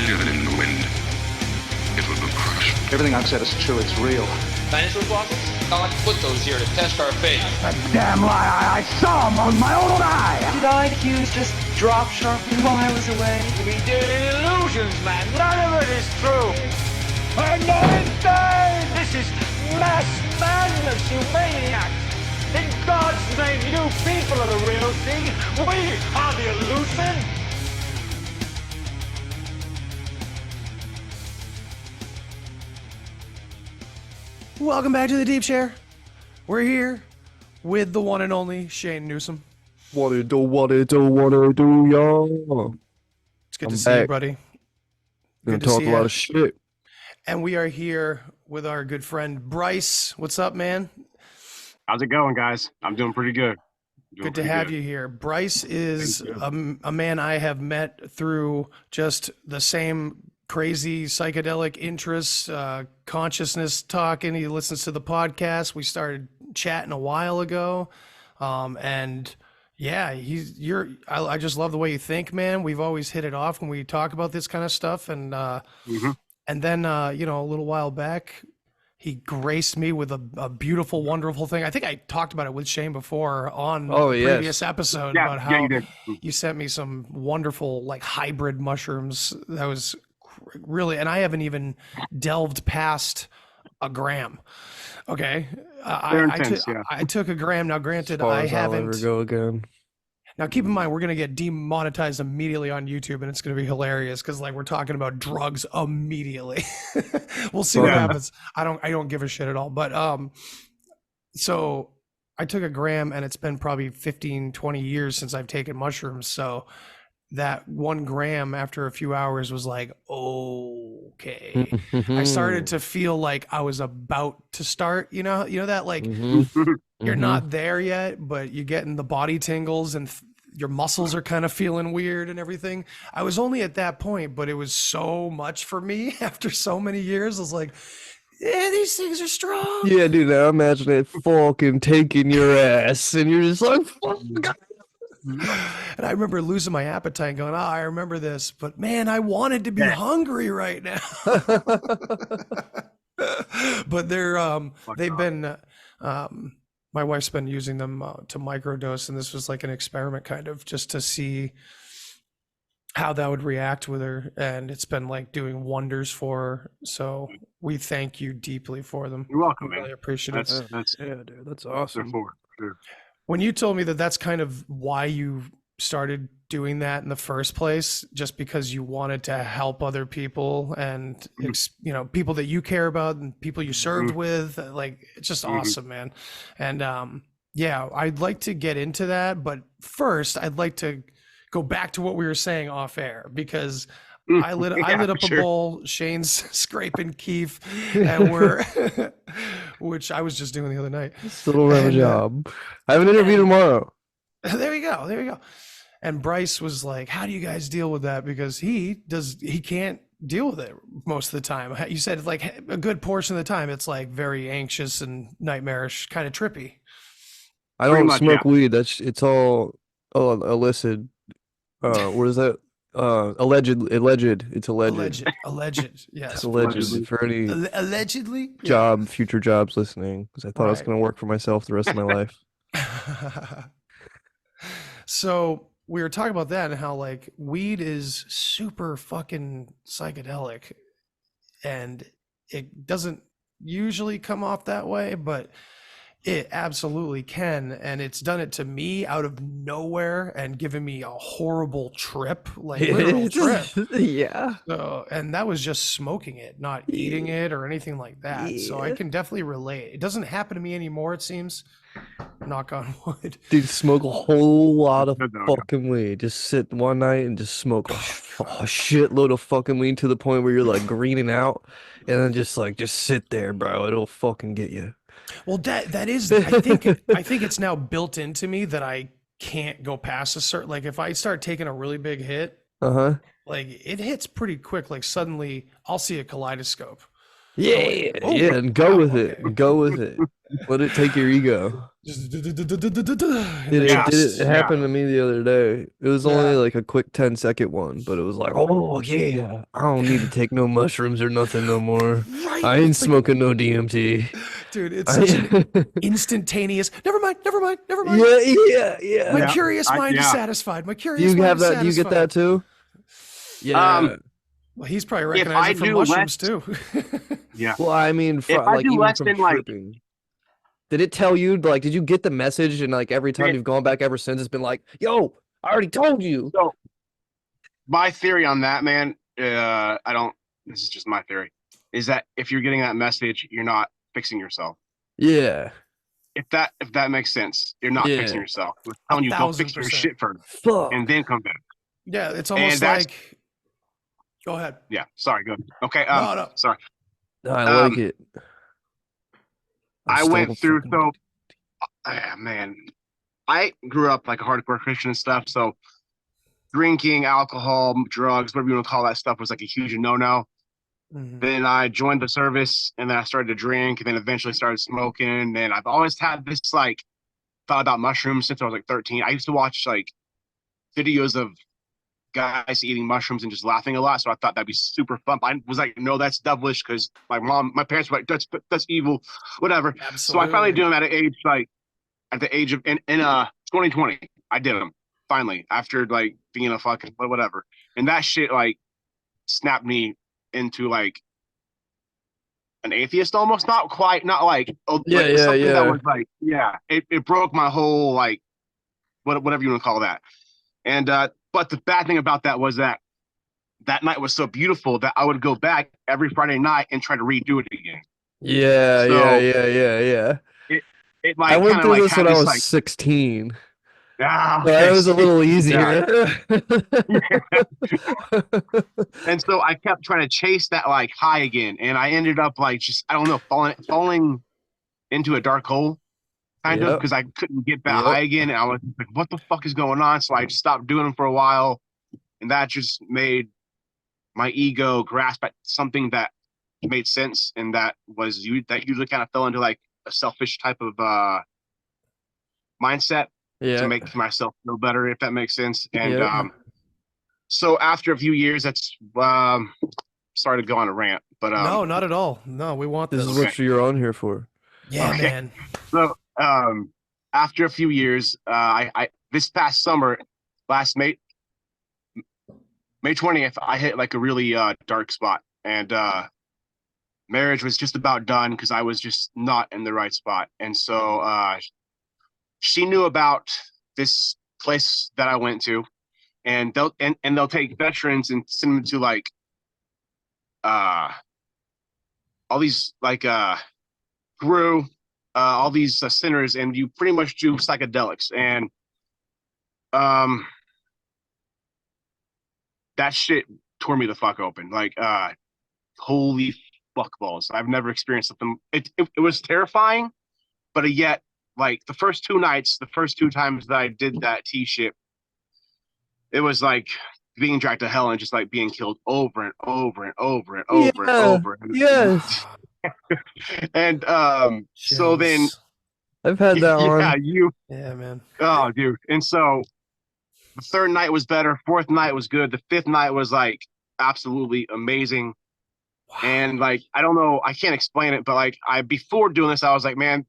feel it in the wind. It will crush. Everything I've said is true. It's real. Dinosaur fossils? I'd like to put those here to test our faith. A damn lie. I saw them with my own eye. Did IQs just drop sharply while I was away? We did illusions, man. None of it is true. Anointed! This is mass madness, you maniacs! In God's name, you people are the real thing. We are the illusion. Welcome back to the Deep Share. We're here with the one and only Shane Newsome. What it do, y'all? It's good to see you, buddy. Gonna talk a lot of shit. And we are here with our good friend Bryce. What's up, man? How's it going, guys? I'm doing pretty good. Good to have you here. Bryce is a man I have met through just the same crazy psychedelic interests, consciousness talking. He listens to the podcast. We started chatting a while ago. And yeah, I just love the way you think, man. We've always hit it off when we talk about this kind of stuff. And, and then, a little while back, he graced me with a beautiful, wonderful thing. I think I talked about it with Shane before on the previous episode about how you sent me some wonderful, like, hybrid mushrooms. That was really, and I haven't even delved past a gram. Okay. I took a gram. Now, granted, I haven't. I'll ever go again. Now, keep in mind, we're going to get demonetized immediately on YouTube, and it's going to be hilarious because, like, we're talking about drugs immediately. We'll see what happens. I don't give a shit at all. But so I took a gram, and it's been probably 15, 20 years since I've taken mushrooms. So that 1 gram after a few hours was like, okay. I started to feel like I was about to start, you know that, like, you're not there yet, but you're getting the body tingles and your muscles are kind of feeling weird and everything. I was only at that point, but it was so much for me after so many years. I was like, yeah, these things are strong. Yeah, dude, I imagine it fucking taking your ass and you're just like, fuck. And I remember losing my appetite and going, I remember this, but man, I wanted to be hungry right now. But they've been, my wife's been using them to microdose, and this was like an experiment kind of just to see how that would react with her. And it's been like doing wonders for her. So we thank you deeply for them. You're welcome, man. Really appreciate it. Yeah, dude, that's awesome. Sure. When you told me that that's kind of why you started doing that in the first place, just because you wanted to help other people and, people that you care about and people you served with, like, it's just awesome, man. And I'd like to get into that. But first, I'd like to go back to what we were saying off air, because I lit up a bowl. Shane's scraping keef, and which I was just doing the other night. Still don't have a job. I have an interview tomorrow. There you go. And Bryce was like, "How do you guys deal with that?" Because he can't deal with it most of the time. You said like a good portion of the time, it's like very anxious and nightmarish, kind of trippy. I don't smoke weed. It's all illicit. What is that? Alleged. It's alleged. Yes. It's alleged for any allegedly future jobs listening, because I thought I was going to work for myself the rest of my life. So we were talking about that and how, like, weed is super fucking psychedelic, and it doesn't usually come off that way, but it absolutely can. And it's done it to me out of nowhere and given me a horrible trip, like literal trip. Yeah. So, and that was just smoking it, not eating it or anything like that. Yeah. So I can definitely relate. It doesn't happen to me anymore, it seems. Knock on wood. Dude, smoke a whole lot of fucking weed. Just sit one night and just smoke a shitload of fucking weed to the point where you're like greening out, and then just sit there, bro. It'll fucking get you. Well, that is, I think it's now built into me that I can't go past a certain, like, if I start taking a really big hit, like, it hits pretty quick. Like, suddenly I'll see a kaleidoscope. Yeah, and go with it. Go with it. Let it take your ego. It happened to me the other day. It was only like a quick 10-second one, but it was like, oh yeah, I don't need to take no mushrooms or nothing no more. Right. I ain't smoking no DMT. Dude, it's such an instantaneous. Never mind. Yeah. My curious mind is satisfied. My Do curious you mind have is that? satisfied. Do you get that too? Yeah. Well, he's probably recognizing from mushrooms too. Yeah. Well, I mean, If I like do even less from than like, tripping. Did it tell you, like, did you get the message and like every time you've gone back ever since, it's been like, yo, I already told you. so my theory on that, man, this is just my theory, is that if you're getting that message, you're not fixing yourself. Yeah. If that makes sense, you're not fixing yourself. We're telling you go fix your shit first and then come back. Yeah, it's almost like. Go ahead. Yeah, sorry. Go ahead. Okay. No. Sorry. I like it. I went through man. I grew up like a hardcore Christian and stuff, so drinking, alcohol, drugs, whatever you want to call that stuff was like a huge no-no. Mm-hmm. Then I joined the service and then I started to drink and then eventually started smoking. And I've always had this like thought about mushrooms since I was like 13. I used to watch like videos of guys eating mushrooms and just laughing a lot. So I thought that'd be super fun. I was like, no, that's devilish because my parents were like, that's evil, whatever. Absolutely. So I finally did them at the age of in 2020. I did them finally after like being a fucking whatever. And that shit like snapped me into like an atheist almost, not quite, not like that was like it broke my whole like whatever you want to call that. And but the bad thing about that was that night was so beautiful that I would go back every Friday night and try to redo it again. Yeah. It like I went through this when I was like 16. It was a little easier. And so I kept trying to chase that like high again, and I ended up like just I don't know falling into a dark hole kind of because I couldn't get that high again, and I was like, what the fuck is going on? So I just stopped doing them for a while, and that just made my ego grasp at something that made sense, and that usually kind of fell into like a selfish type of mindset to make myself feel better, if that makes sense. And so after a few years, that's sorry to go on a rant, but no, not at all. No, we want this. This is what you're on here for. Yeah, man. So after a few years, I this past summer, last May 20th, I hit like a really dark spot, and marriage was just about done because I was just not in the right spot. And so she knew about this place that I went to, and they'll take veterans and send them to like all these like through all these centers, and you pretty much do psychedelics, and that shit tore me the fuck open. Like holy fuck balls. I've never experienced something. It was terrifying, but yet like the first two times that I did that shit, it was like being dragged to hell and just like being killed over and over and over and over and over. Yes. And so then I've had that one. Yeah, man. Oh, dude. And so the third night was better. Fourth night was good. The fifth night was like absolutely amazing. Wow. And like, I don't know, I can't explain it, but like before doing this, I was like, man,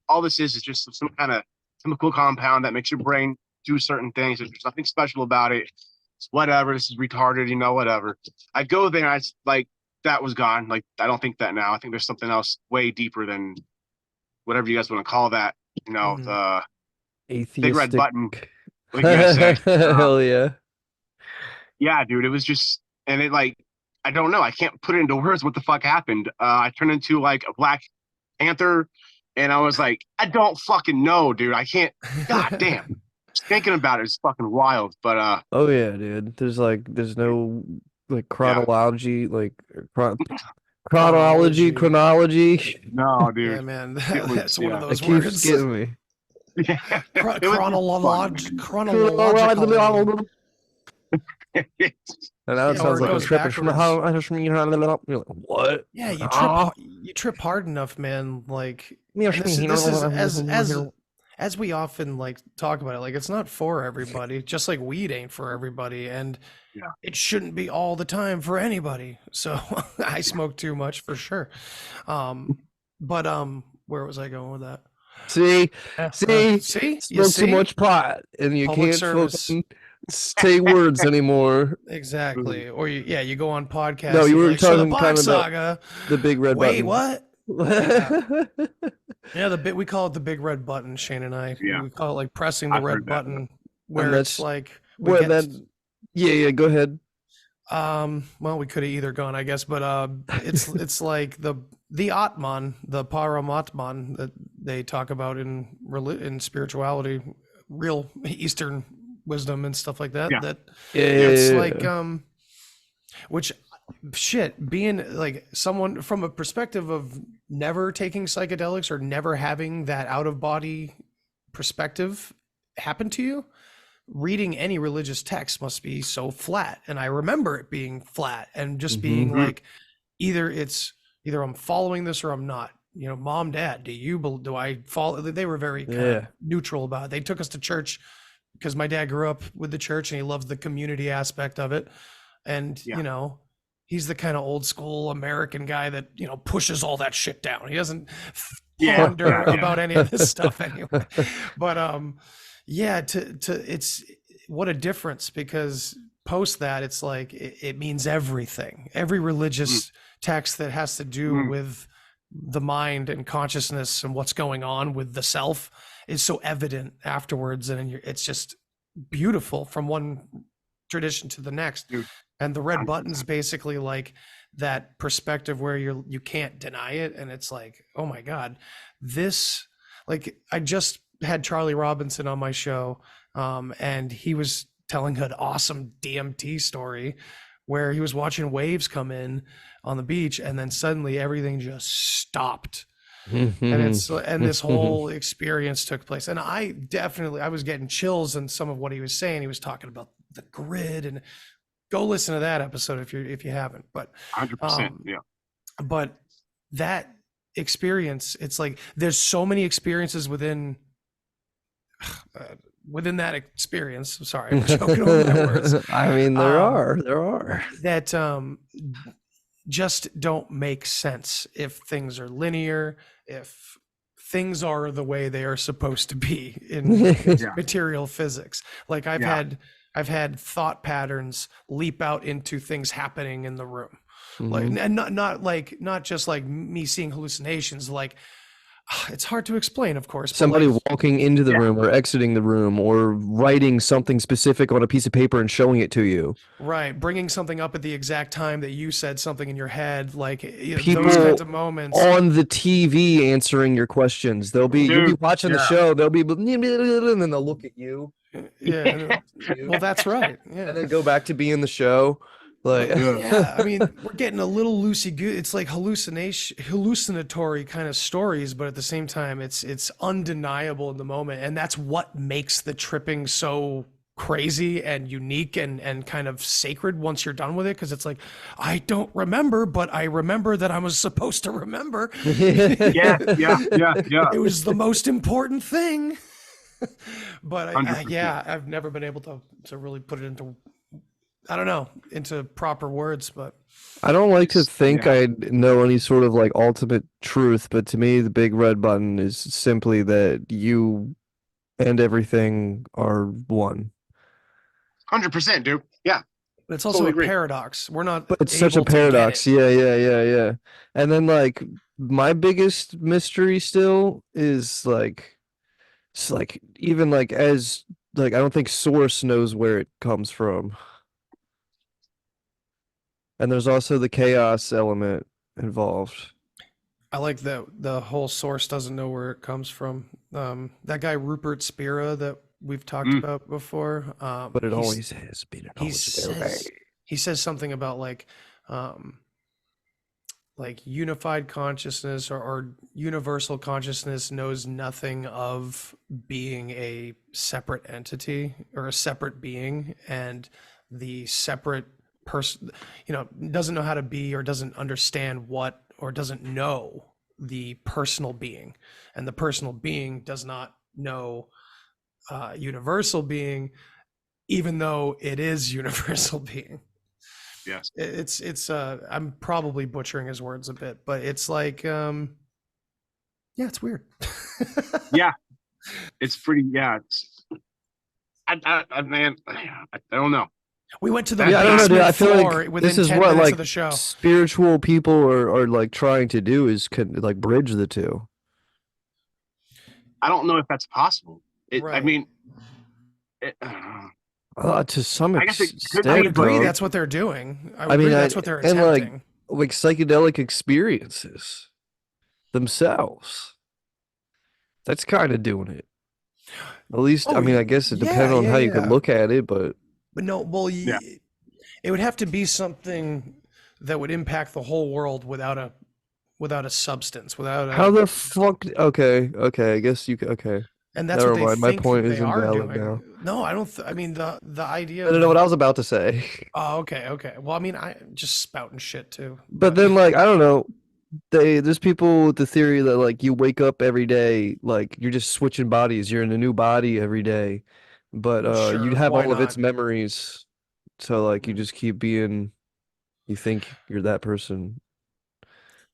all this is just some kind of chemical compound that makes your brain do certain things. There's nothing special about it. It's whatever. This is retarded, whatever. I go there, I like, that was gone. Like, I don't think that now. I think there's something else way deeper than whatever you guys want to call that. The atheistic big red button. Like you guys said. Hell yeah. Yeah, dude. It was just, and it like, I don't know. I can't put it into words what the fuck happened. I turned into like a Black Panther, and I was like, I don't fucking know, dude. I can't. God damn. Just thinking about it is fucking wild. But oh yeah, dude. There's no like chronology, like chronology. No, dude. Yeah, man. That's one of those it words. keeps getting me. Chronology. And now it Yeah, or sounds it like a goes trip. You're like, what? Yeah, you trip hard enough, man. Like, and this is as we often like talk about it. Like, it's not for everybody. Just like weed ain't for everybody, and Yeah. it shouldn't be all the time for anybody. So I smoke too much for sure. But where was I going with that? See, See, smoke too much pot, and you Public can't service. fucking say words anymore. Exactly. Or you go on podcasts. No, you were like, so the talking Bach kind of Saga. the big red Wait, button. what? Yeah, we call it the big red button, Shane and I. Yeah. We call it like pressing the I've red heard that. button, where And it's that's like we where get. that. Yeah, go ahead. Well, we could have either gone, I guess, but it's like the Atman, the Paramatman that they talk about in spirituality, real Eastern wisdom and stuff like that. Yeah. That Yeah, it's like which shit, being like someone from a perspective of never taking psychedelics or never having that out of body perspective happen to you, reading any religious text must be so flat. And I remember it being flat and just being like, either I'm following this or I'm not. You know, mom, dad, do I follow? They were very kind of neutral about it. They took us to church because my dad grew up with the church and he loves the community aspect of it. And, you know, he's the kind of old school American guy that, you know, pushes all that shit down. He doesn't ponder about any of this stuff anyway. But, yeah, it's what a difference, because post that it's like it means everything. Every religious text that has to do with the mind and consciousness and what's going on with the self is so evident afterwards, and it's just beautiful from one tradition to the next. And the red button's basically like that perspective where you can't deny it, and it's like, oh my god, this, like, I just had Charlie Robinson on my show, and he was telling an awesome DMT story where he was watching waves come in on the beach, and then suddenly everything just stopped. And this whole experience took place. And I was getting chills in some of what he was saying. He was talking about the grid, and go listen to that episode if you haven't. But 100%, yeah. But that experience, it's like there's so many experiences within that experience. Sorry, I'm joking over my words. I mean, there are that just don't make sense if things are linear, if things are the way they are supposed to be in material physics. Like I've had thought patterns leap out into things happening in the room. Like, and not just like me seeing hallucinations, like it's hard to explain, of course. Somebody walking into the room or exiting the room, or writing something specific on a piece of paper and showing it to you. Right. Bringing something up at the exact time that you said something in your head, like People those kinds of moments. On the TV answering your questions. You'll be watching the show, they'll be, and then they'll look at you. Yeah. Well, that's right. Yeah. And then go back to being the show. Like, yeah, I mean, we're getting a little loosey-goosey. It's like hallucinatory kind of stories, but at the same time, it's undeniable in the moment, and that's what makes the tripping so crazy and unique and kind of sacred once you're done with it. Because it's like, I don't remember, but I remember that I was supposed to remember. Yeah. It was the most important thing. But I've never been able to really put it into, I don't know, into proper words. But I don't like to think I know any sort of like ultimate truth, but to me, the big red button is simply that you and everything are one. 100%, dude. Yeah. But it's also a paradox. We're not. But it's such a paradox. Yeah. And then like my biggest mystery still is like, it's like even like as like I don't think source knows where it comes from. And there's also the chaos element involved. I like that the whole source doesn't know where it comes from. That guy Rupert Spira that we've talked about before. But it always has been. He says something about like unified consciousness or universal consciousness knows nothing of being a separate entity or a separate being, and the separate doesn't know how to be, or doesn't understand what, or doesn't know the personal being, and the personal being does not know universal being, even though it is universal being. Yes. It's I'm probably butchering his words a bit, but it's like yeah, it's weird. Yeah, it's pretty. Yeah, man, I don't know. We went to the Yeah, I don't know, dude. basement I feel floor like within this is 10 what minutes like of the show. spiritual people are like trying to do is like bridge the two. I don't know if that's possible. I Right. mean, To some I guess it could extent, I would be, agree but that's what they're doing. I I would mean, agree that's what they're and attempting. like psychedelic experiences themselves. That's kind of doing it. At least, I mean, I guess it depends on how you could look at it, but no, well, Yeah. it would have to be something that would impact the whole world without a substance, without a, how the fuck? Okay, I guess you could. Okay, and that's never what they mind. My think point they is are invalid doing. now. No, I don't. I mean, the idea. I don't know what I was about to say. Oh, okay. Well, I mean, I just spouting shit too. But then, like, I don't know. There's people with the theory that like you wake up every day, like you're just switching bodies. You're in a new body every day, but you Sure, have why all of its not? memories. So like you just keep being, you think you're that person,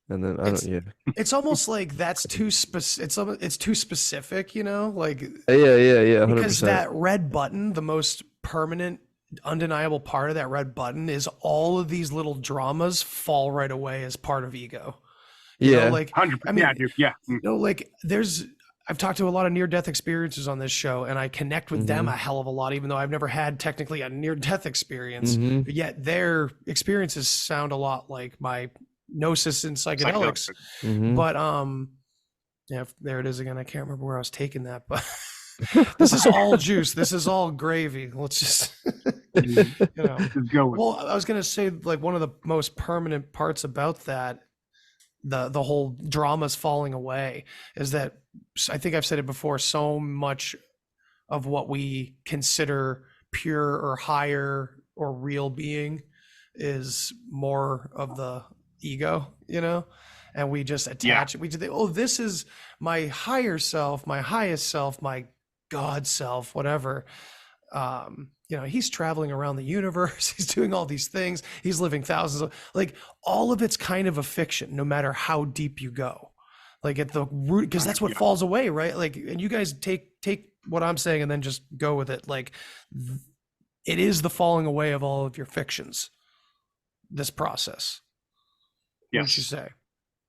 and then I don't. Yeah. It's almost like that's too it's too specific, like Yeah. because 100%. that red button, the most permanent, undeniable part of that red button is all of these little dramas fall right away as part of ego. Yeah. Like 100%. I mean, Yeah, dude. Yeah. like I've talked to a lot of near-death experiences on this show, and I connect with them a hell of a lot, even though I've never had technically a near-death experience. But yet their experiences sound a lot like my gnosis and psychedelics. But yeah, there it is again. I can't remember where I was taking that, but this is all juice. This is all gravy. Let's just Just go with it. Well, I was gonna say, like, one of the most permanent parts about that, the whole drama's falling away, is that I think I've said it before, so much of what we consider pure or higher or real being is more of the ego, and we just attach it. We do this is my higher self, my highest self, my God self, whatever. He's traveling around the universe. He's doing all these things. He's living thousands of, like, all of it's kind of a fiction, no matter how deep you go. Like at the root, because that's what falls away, right? Like, and you guys take what I'm saying and then just go with it. Like, it is the falling away of all of your fictions. This process. Yes. What would you say?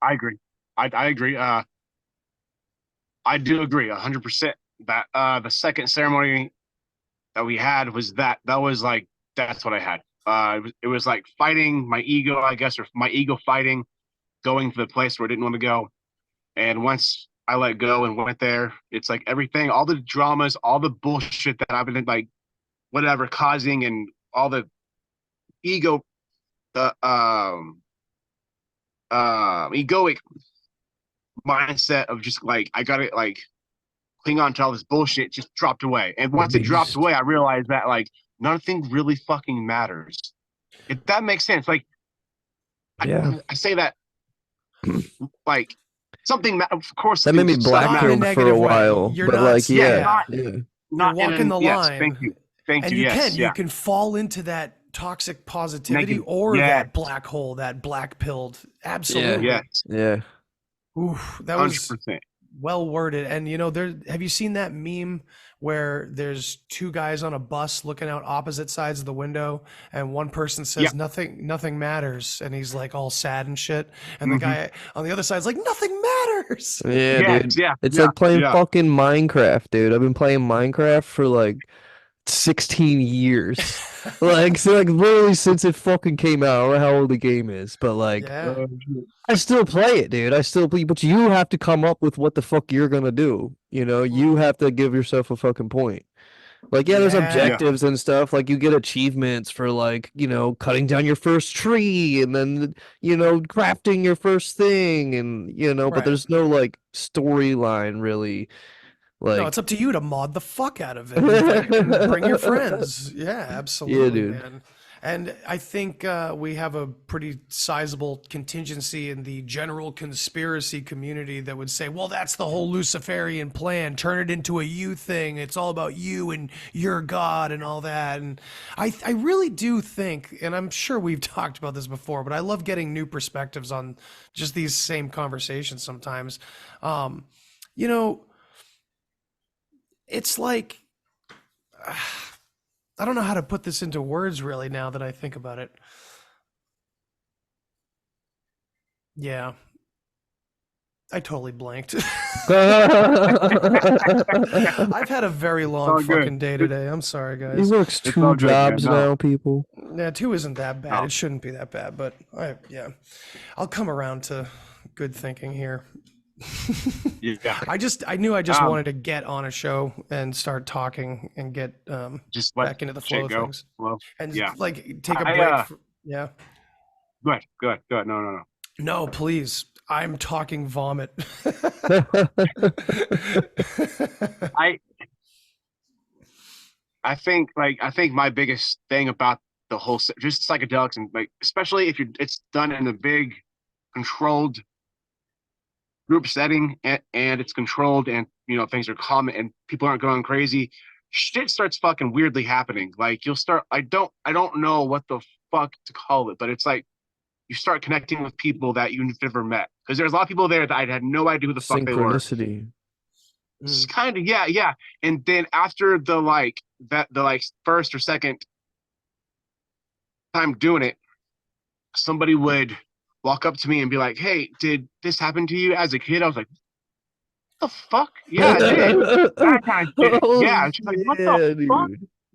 I agree. I agree. I do agree 100% that the second ceremony that we had was that was like, that's what I had. It was like fighting my ego, I guess, or my ego fighting, going to the place where I didn't want to go. And once I let go and went there, it's like everything, all the dramas, all the bullshit that I've been like, whatever, causing, and all the ego, egoic mindset of just like, I gotta like cling on to all this bullshit, just dropped away. And once it dropped away, I realized that like nothing really fucking matters. If that makes sense. Like, I say that like something, of course, that made me Not black in a pilled for a negative way. while, You're but not- like, yeah. not You're walking the yes, line. thank you. And you yes, you can fall into that toxic positivity Negative. or Yes. that black hole, that black pilled. Absolutely. Yes, Yeah. Oof, that was 100%. well worded. And have you seen that meme where there's two guys on a bus looking out opposite sides of the window, and one person says nothing matters, and he's like all sad and shit, and the guy on the other side's like, nothing matters. Yeah, Yes, dude. yeah, It's yeah, like playing yeah. fucking Minecraft, dude. I've been playing Minecraft for like 16 years. Like, so like literally since it fucking came out. I don't know how old the game is, but like Yeah. I still play it, dude. I still play, but you have to come up with what the fuck you're gonna do. You have to give yourself a fucking point. Like, there's Yeah. objectives and stuff. Like, you get achievements for like, cutting down your first tree and then, crafting your first thing and, but Right. there's no like storyline really. Like, No, it's up to you to mod the fuck out of it. Invite- Bring your friends. Yeah, absolutely, dude. man. And I think we have a pretty sizable contingency in the general conspiracy community that would say, well, that's the whole Luciferian plan. Turn it into a you thing. It's all about you and your God and all that. And I really do think, and I'm sure we've talked about this before, but I love getting new perspectives on just these same conversations sometimes. You know, it's like, I don't know how to put this into words really now that I think about it. Yeah. I totally blanked. I've had a very long fucking day today. I'm sorry, He guys. works 2 jobs now, people. Yeah, 2 isn't that bad. It shouldn't be that bad, but yeah. I'll come around to good thinking here. Yeah. I knew I just wanted to get on a show and start talking and get just back into the flow of things. Well, And yeah. like take a break. Yeah. Good. No. No, please. I'm talking vomit. I think my biggest thing about the whole just psychedelics, and like especially if it's done in a big controlled group setting, and it's controlled, and things are calm and people aren't going crazy, shit starts fucking weirdly happening. Like you'll start, I don't know what the fuck to call it, but it's like you start connecting with people that you've never met, because there's a lot of people there that I had no idea who the fuck they were. Synchronicity. It's kind of yeah. And then after the first or second time doing it, somebody would walk up to me and be like, "Hey, did this happen to you as a kid?" I was like, "What the fuck?" Yeah, I did. That kind of shit. Yeah, and she's like, "What the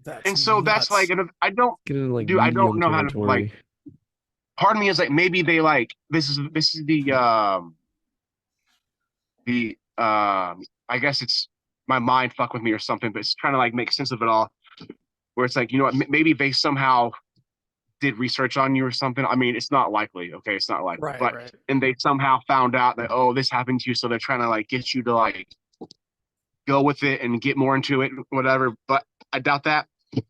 fuck?" And so that's like, I don't know how to like. Part of me is like, maybe they like this is the I guess it's my mind fuck with me or something, but it's trying to like make sense of it all. Where it's like, you know what, maybe they somehow did research on you or something. I mean, it's not likely. Okay, it's not likely. Right. And they somehow found out that, oh, this happened to you, so they're trying to like get you to like go with it and get more into it, whatever. But I doubt that.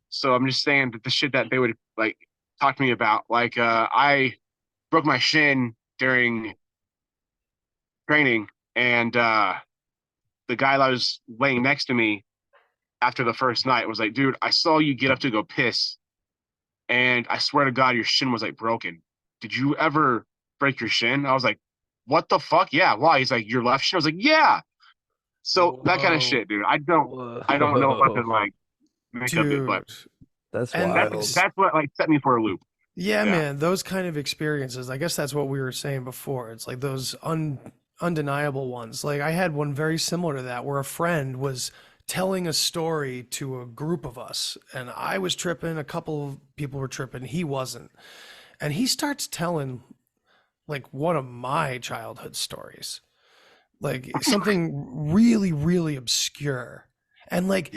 So I'm just saying that the shit that they would like talk to me about, like I broke my shin during training, and the guy that was laying next to me after the first night was like, "Dude, I saw you get up to go piss, and I swear to God, your shin was like broken. Did you ever break your shin?" I was like, "What the fuck? Yeah, why?" He's like, "Your left shin?" I was like, "Yeah." So that kind of shit, dude. I don't know if I can like make up it, but that's wild. That's what like set me for a loop. Yeah, man, those kind of experiences, I guess that's what we were saying before. It's like those undeniable ones. Like I had one very similar to that, where a friend was telling a story to a group of us, and I was tripping, a couple of people were tripping, he wasn't. And he starts telling like one of my childhood stories, like something really, really obscure. And like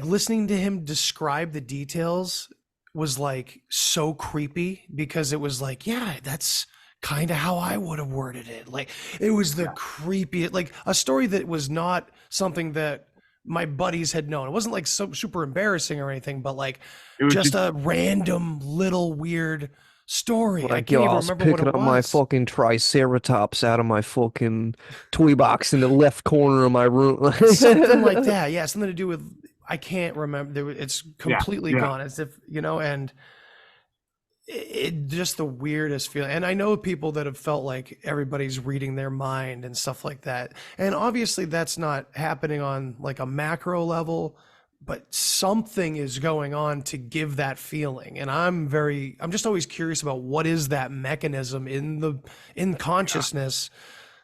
listening to him describe the details was like so creepy, because it was like, yeah, that's kind of how I would have worded it. Like it was the creepy, like a story that was not something that my buddies had known. It wasn't like so super embarrassing or anything, but like just a random little weird story. Like, I can't even remember what it was. Picking up my fucking Triceratops out of my fucking toy box in the left corner of my room. Something like that. Yeah, something to do with, I can't remember. It's completely gone, as if, and it just the weirdest feeling. And I know people that have felt like everybody's reading their mind and stuff like that. And obviously that's not happening on like a macro level, but something is going on to give that feeling. And I'm just always curious about what is that mechanism in consciousness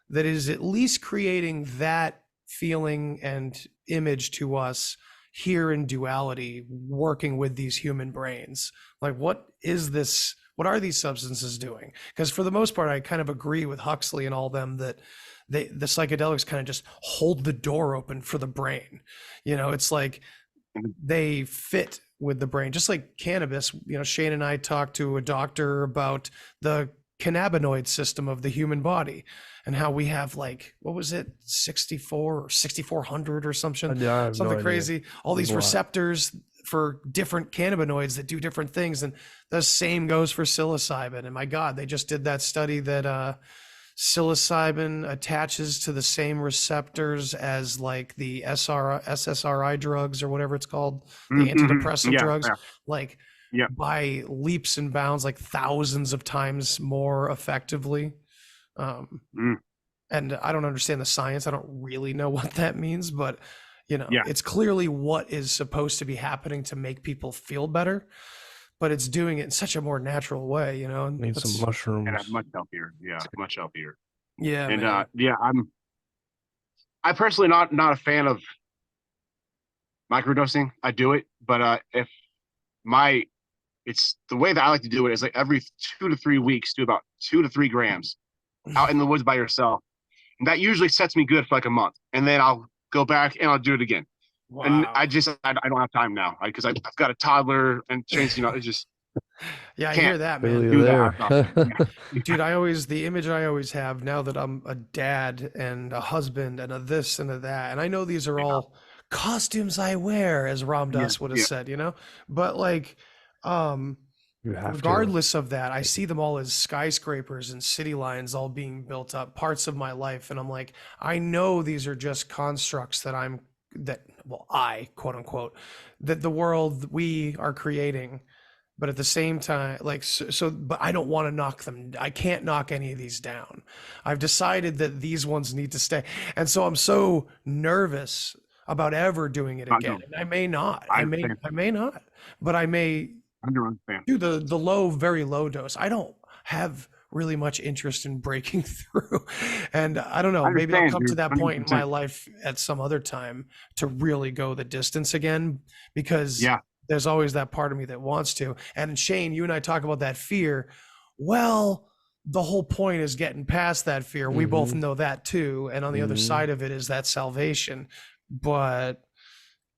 that is at least creating that feeling and image to us here in duality, working with these human brains. Like, what is this? What are these substances doing? Because for the most part, I kind of agree with Huxley and all them that the psychedelics kind of just hold the door open for the brain. It's like they fit with the brain, just like cannabis. Shane and I talked to a doctor about the cannabinoid system of the human body, and how we have like, what was it, 64 or 6400 or something, something crazy. All these receptors for different cannabinoids that do different things. And the same goes for psilocybin. And my God, they just did that study that psilocybin attaches to the same receptors as like the SSRI drugs or whatever it's called, the antidepressant drugs, like by leaps and bounds, like thousands of times more effectively. And I don't understand the science. I don't really know what that means, but you know, it's clearly what is supposed to be happening to make people feel better, but it's doing it in such a more natural way, you know. Need some mushrooms. And much healthier. Yeah, much healthier. Yeah. And man. I'm personally not a fan of microdosing. I do it, but it's the way that I like to do it is like every 2 to 3 weeks, do about 2 to 3 grams out in the woods by yourself. And that usually sets me good for like a month. And then I'll go back and I'll do it again. Wow. And I don't have time now because I've got a toddler and change, you know, it's just. Yeah, I hear that, man. Dude, the image I always have now that I'm a dad and a husband and a this and a that, and I know these are all costumes I wear, as Ram Dass would have said, you know, but like, regardless of that, I see them all as skyscrapers and city lines all being built up, parts of my life. And I'm like, I know these are just constructs that I, quote unquote, that the world we are creating. But at the same time, like, but I don't want to knock them. I can't knock any of these down. I've decided that these ones need to stay. And so I'm so nervous about ever doing it again. And I may not, I may not, but I may do the very low dose. I don't have really much interest in breaking through. And I don't know, maybe I'll come to that point in my life at some other time to really go the distance again, because there's always that part of me that wants to. And Shane, you and I talk about that fear. Well, the whole point is getting past that fear. We both know that too. And on the other side of it is that salvation. But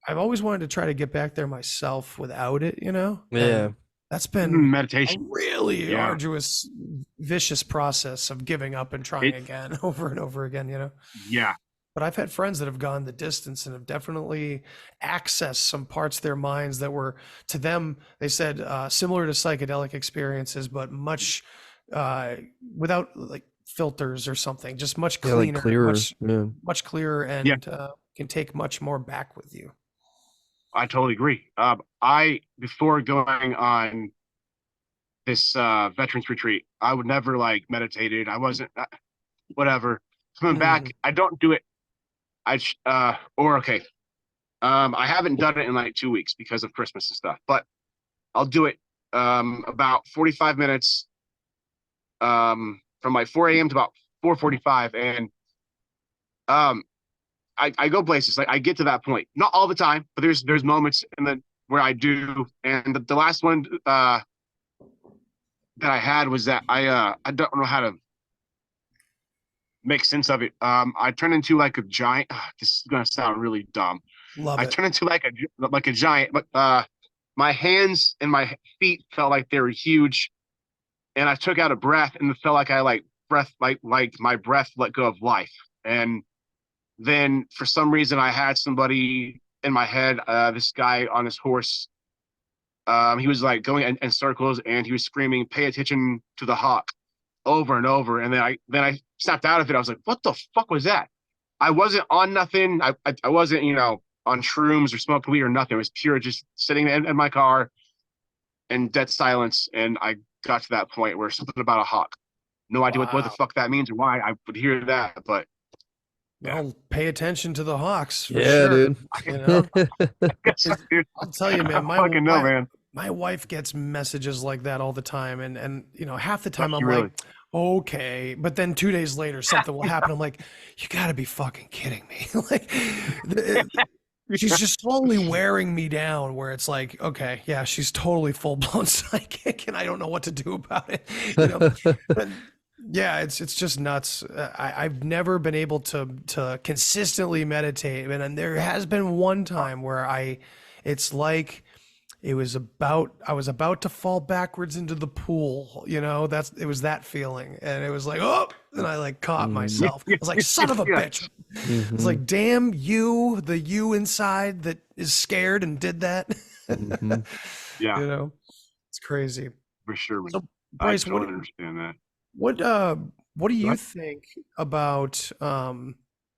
I've always wanted to try to get back there myself without it, you know? Yeah. And that's been meditation. A really arduous, vicious process of giving up and trying again over and over again, you know? Yeah. But I've had friends that have gone the distance and have definitely accessed some parts of their minds that were, to them, they said, similar to psychedelic experiences, but much without like filters or something, just much cleaner, like clearer, much clearer, and can take much more back with you. I totally agree. Before going on this veterans retreat, I would never like meditated. I wasn't whatever. Coming back, I don't do it. I haven't done it in like 2 weeks because of Christmas and stuff, but I'll do it about 45 minutes from like 4 a.m. to about 4:45, and I go places. Like I get to that point, not all the time, but there's moments where I do. And the last one that I had was that I don't know how to make sense of it. I turned into like a giant. This is gonna sound really dumb. I turned into like a giant, but my hands and my feet felt like they were huge, and I took out a breath, and it felt like I my breath let go of life. And then for some reason I had somebody in my head, this guy on his horse. He was like going in circles, and he was screaming, "Pay attention to the hawk," over and over. And then I snapped out of it. I was like, what the fuck was that? I wasn't on nothing. I wasn't, on shrooms or smoking weed or nothing. It was pure just sitting in my car in dead silence. And I got to that point where something about a hawk. No idea what the fuck that means or why I would hear that, but well, pay attention to the hawks. For sure. Dude. I'll tell you, man, my wife gets messages like that all the time. And half the time I'm like, okay. But then 2 days later, something will happen. I'm like, you gotta be fucking kidding me. Like, she's just slowly wearing me down where it's like, okay, yeah, she's totally full blown psychic and I don't know what to do about it. But, yeah, it's just nuts. I've never been able to consistently meditate, and there has been one time where it's like I was about to fall backwards into the pool, you know, it was that feeling. And it was like, oh, and I like caught myself. I was like, son of a bitch. Mhm. It's like, damn you, the you inside that is scared and did that. Mhm. Yeah, You know, it's crazy. for sure. So I Bryce, totally understand that. what do you What? think about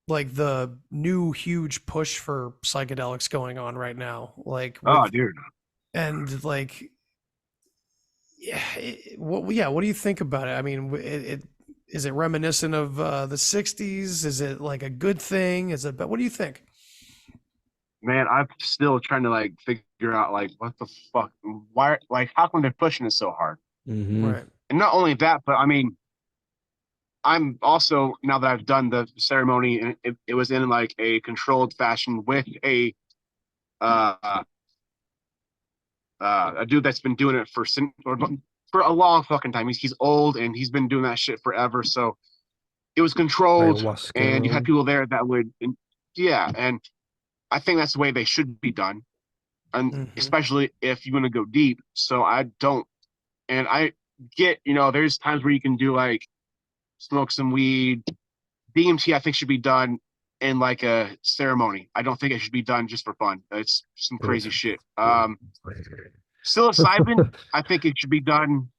like the new huge push for psychedelics going on right now? Like Oh, with dude. and like yeah, what do you think about it? I mean, is it reminiscent of the 60s? Is it like a good thing? But what do you think? Man, I'm still trying to like figure out like what the fuck, why, like how come they're pushing it so hard? Mhm. Right. And not only that, but I mean, I'm also, now that I've done the ceremony, and it was in like a controlled fashion with uh a dude that's been doing it for a long fucking time. He's old and he's been doing that shit forever. So it was controlled, and you had Ayahuasca. people there that would, yeah. And I think that's the way they should be done, and Hmm. especially if you want to go deep. So I don't, and I get, there's times where you can do like smoke some weed. DMT, I think, should be done in like a ceremony. I don't think it should be done just for fun. It's some crazy shit. Psilocybin, I think it should be done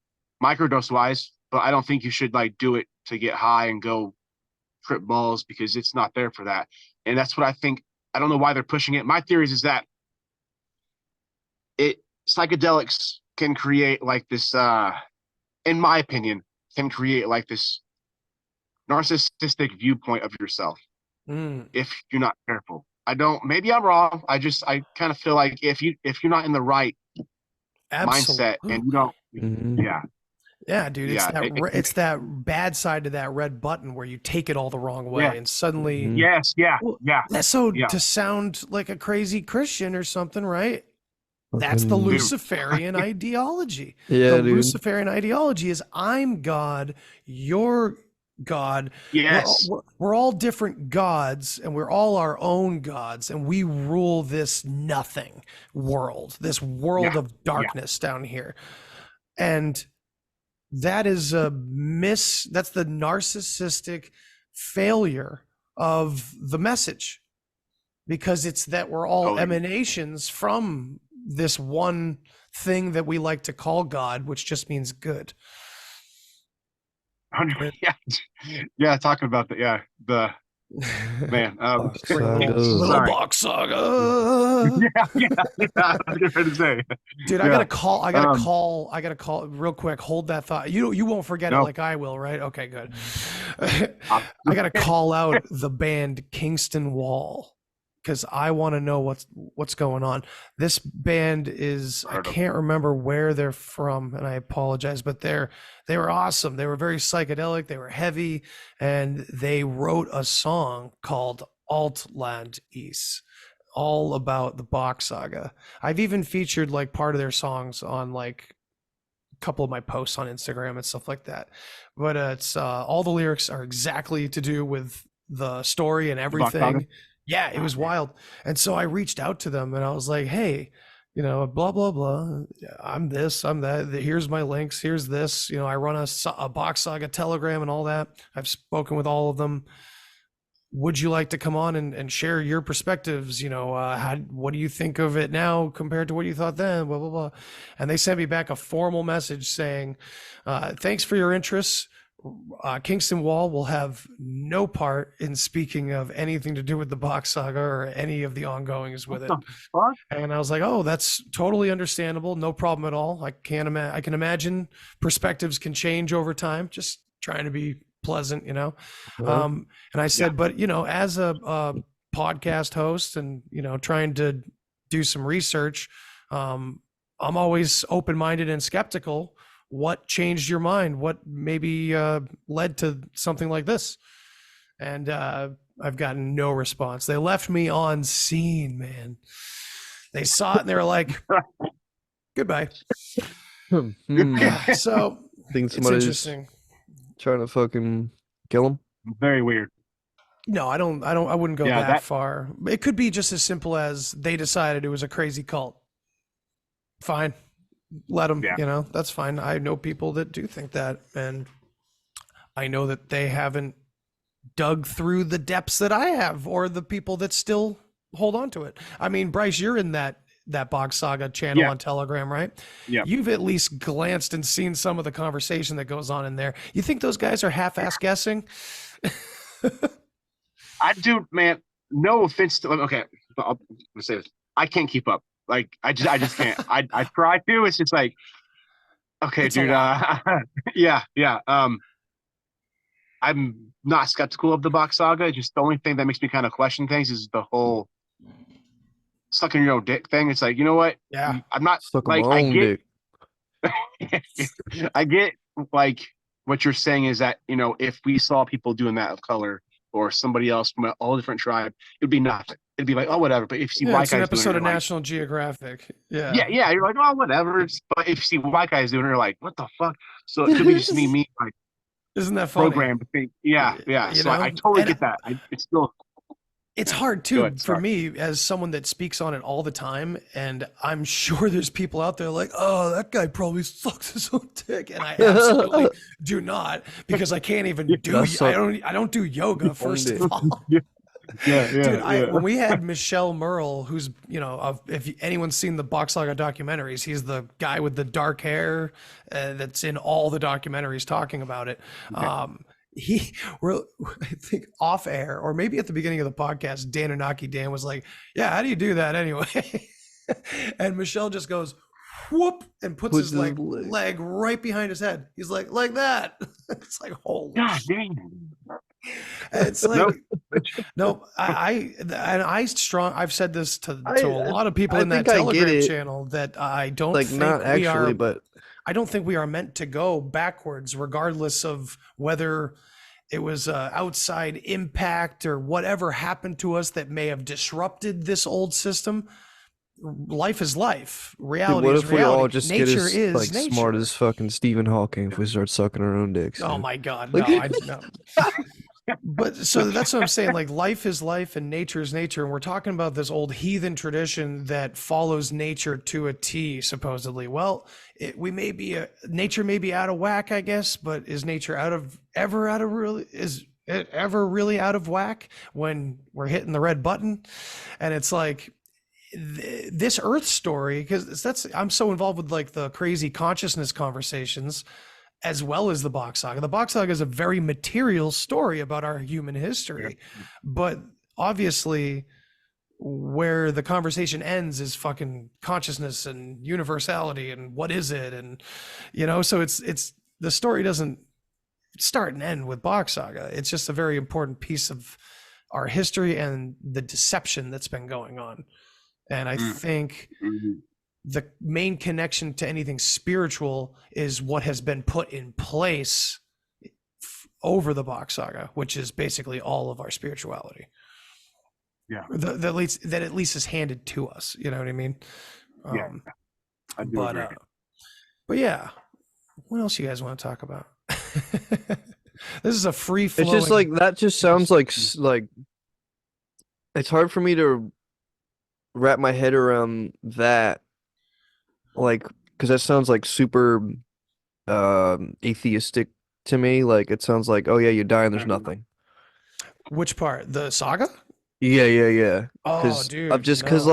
microdose wise, but I don't think you should like do it to get high and go trip balls, because it's not there for that. And that's what I think. I don't know why they're pushing it. My theory is that it psychedelics can create like this, in my opinion, can create like this narcissistic viewpoint of yourself Mm, if you're not careful. I don't, maybe I'm wrong. I kind of feel like if you're not in the right mindset and you absolutely. don't, Mhm. yeah, Yeah, dude, yeah, it's that bad side to that red button where you take it all the wrong yeah, way and suddenly Mhm. yes, yeah, well, yeah, that's so yeah, to sound like a crazy Christian or something, right? That's the Fucking dude, Luciferian ideology. The yeah, dude. Luciferian ideology is I'm God, you're God. yes, We're all different gods and we're all our own gods and we rule this nothing world, this yeah, world of yeah, darkness down here. And that is that's the narcissistic failure of the message because it's that we're all totally. emanations from this one thing that we like to call God, which just means good. Yeah, yeah, talking about the, yeah, the man, Box yeah, Little sorry. box saga. Yeah, yeah, yeah, I was going to say, Dude, yeah, I gotta call real quick. Hold that thought. You won't forget it no, like I will, right? Okay, good. I gotta call out the band Kingston Wall because I want to know what's going on. This band is I heard of, can't remember where they're from, and I apologize, but they were awesome. They were very psychedelic, they were heavy, and they wrote a song called Altland East, all about the Bach saga. I've even featured like part of their songs on like a couple of my posts on Instagram and stuff like that. But it's all the lyrics are exactly to do with the story and the Box Saga. everything. Yeah, it was wild. And so I reached out to them and I was like, hey, blah blah blah. I'm this, I'm that. Here's my links. Here's this. I run a Box Saga Telegram and all that. I've spoken with all of them. Would you like to come on and share your perspectives? What do you think of it now compared to what you thought then? Blah, blah, blah. And they sent me back a formal message saying, thanks for your interest. Kingston Wall will have no part in speaking of anything to do with the Box Saga or any of the ongoings with What it. the fuck? And I was like, oh, that's totally understandable. No problem at all. I can imagine perspectives can change over time. Just trying to be pleasant. And I said, but as a podcast host and trying to do some research, I'm always open-minded and skeptical. What changed your mind? What maybe led to something like this? And I've gotten no response. They left me on scene, man. They saw it and they were like, goodbye. So Think it's somebody's interesting. trying to fucking kill him. Very weird. No, I wouldn't go Yeah, that far. It could be just as simple as they decided it was a crazy cult. Fine. Let them, Yeah. that's fine. I know people that do think that, and I know that they haven't dug through the depths that I have, or the people that still hold on to it. I mean, Bryce, you're in that Box Saga channel Yeah. on Telegram, right? Yeah. You've at least glanced and seen some of the conversation that goes on in there. You think those guys are half-ass guessing? I do, man. No offense to okay, but I'll say this. I can't keep up. Like I just can't. I try to. It's just like, okay, It's a dude. lot. Yeah. I'm not skeptical of the Box Saga. Just the only thing that makes me kind of question things is the whole sucking your own dick thing. It's like, you know what? Yeah. I'm not Stuck on like my own dick. I get like what you're saying is that, if we saw people doing that of color or somebody else from a whole different tribe, it'd be nothing. It'd be like, oh, whatever. But if you see Yeah, white it's an guys doing episode it, of you're like, National Geographic. yeah, you're like, oh, whatever. But if you see white guys doing it, you're like, what the fuck? So it could be just me like Isn't that funny? programmed to think, yeah. You So I know? totally And get that. It's still it's hard Go too ahead, for sorry. me as someone that speaks on it all the time, and I'm sure there's people out there like, oh, that guy probably sucks his own dick, and I absolutely do not, because I can't even do. That's I don't do yoga, first of all. Dude, when we had Michelle Merle, who's if anyone's seen the Box Saga documentaries, he's the guy with the dark hair that's in all the documentaries talking about it. I think off air, or maybe at the beginning of the podcast, Dan was like, yeah, how do you do that anyway? And Michelle just goes whoop and puts his leg right behind his head. He's like that. It's like, holy God shit. dang. It's like, no, I've said this to a lot of people in that Telegram channel, that I don't like, think not actually, but I don't think we are meant to go backwards, regardless of whether it was outside impact or whatever happened to us that may have disrupted this old system. Life is life. Reality dude, what is if reality. we all just Nature get as is like nature. smart as fucking Stephen Hawking if we start sucking our own dicks? Oh dude? my God, Like- no. But so that's what I'm saying. Like, life is life and nature is nature. And we're talking about this old heathen tradition that follows nature to a T, supposedly. Well, nature may be out of whack, I guess, but is nature is it ever really out of whack when we're hitting the red button? And it's like, this Earth story, because I'm so involved with like the crazy consciousness conversations, as well as the Box Saga. The Box Saga is a very material story about our human history, but obviously where the conversation ends is fucking consciousness and universality and what is it, and so it's the story doesn't start and end with Box Saga. It's just a very important piece of our history and the deception that's been going on. And I think the main connection to anything spiritual is what has been put in place over the Box Saga, which is basically all of our spirituality. Yeah. That at least is handed to us. You know what I mean? Yeah. I do agree. But yeah, what else you guys want to talk about? This is a free flowing. It's just like, that just sounds like it's hard for me to wrap my head around that, like, because that sounds like super atheistic to me. Like, it sounds like, oh yeah, you die and there's nothing. Which part? The saga? Yeah. Oh, dude. Because no.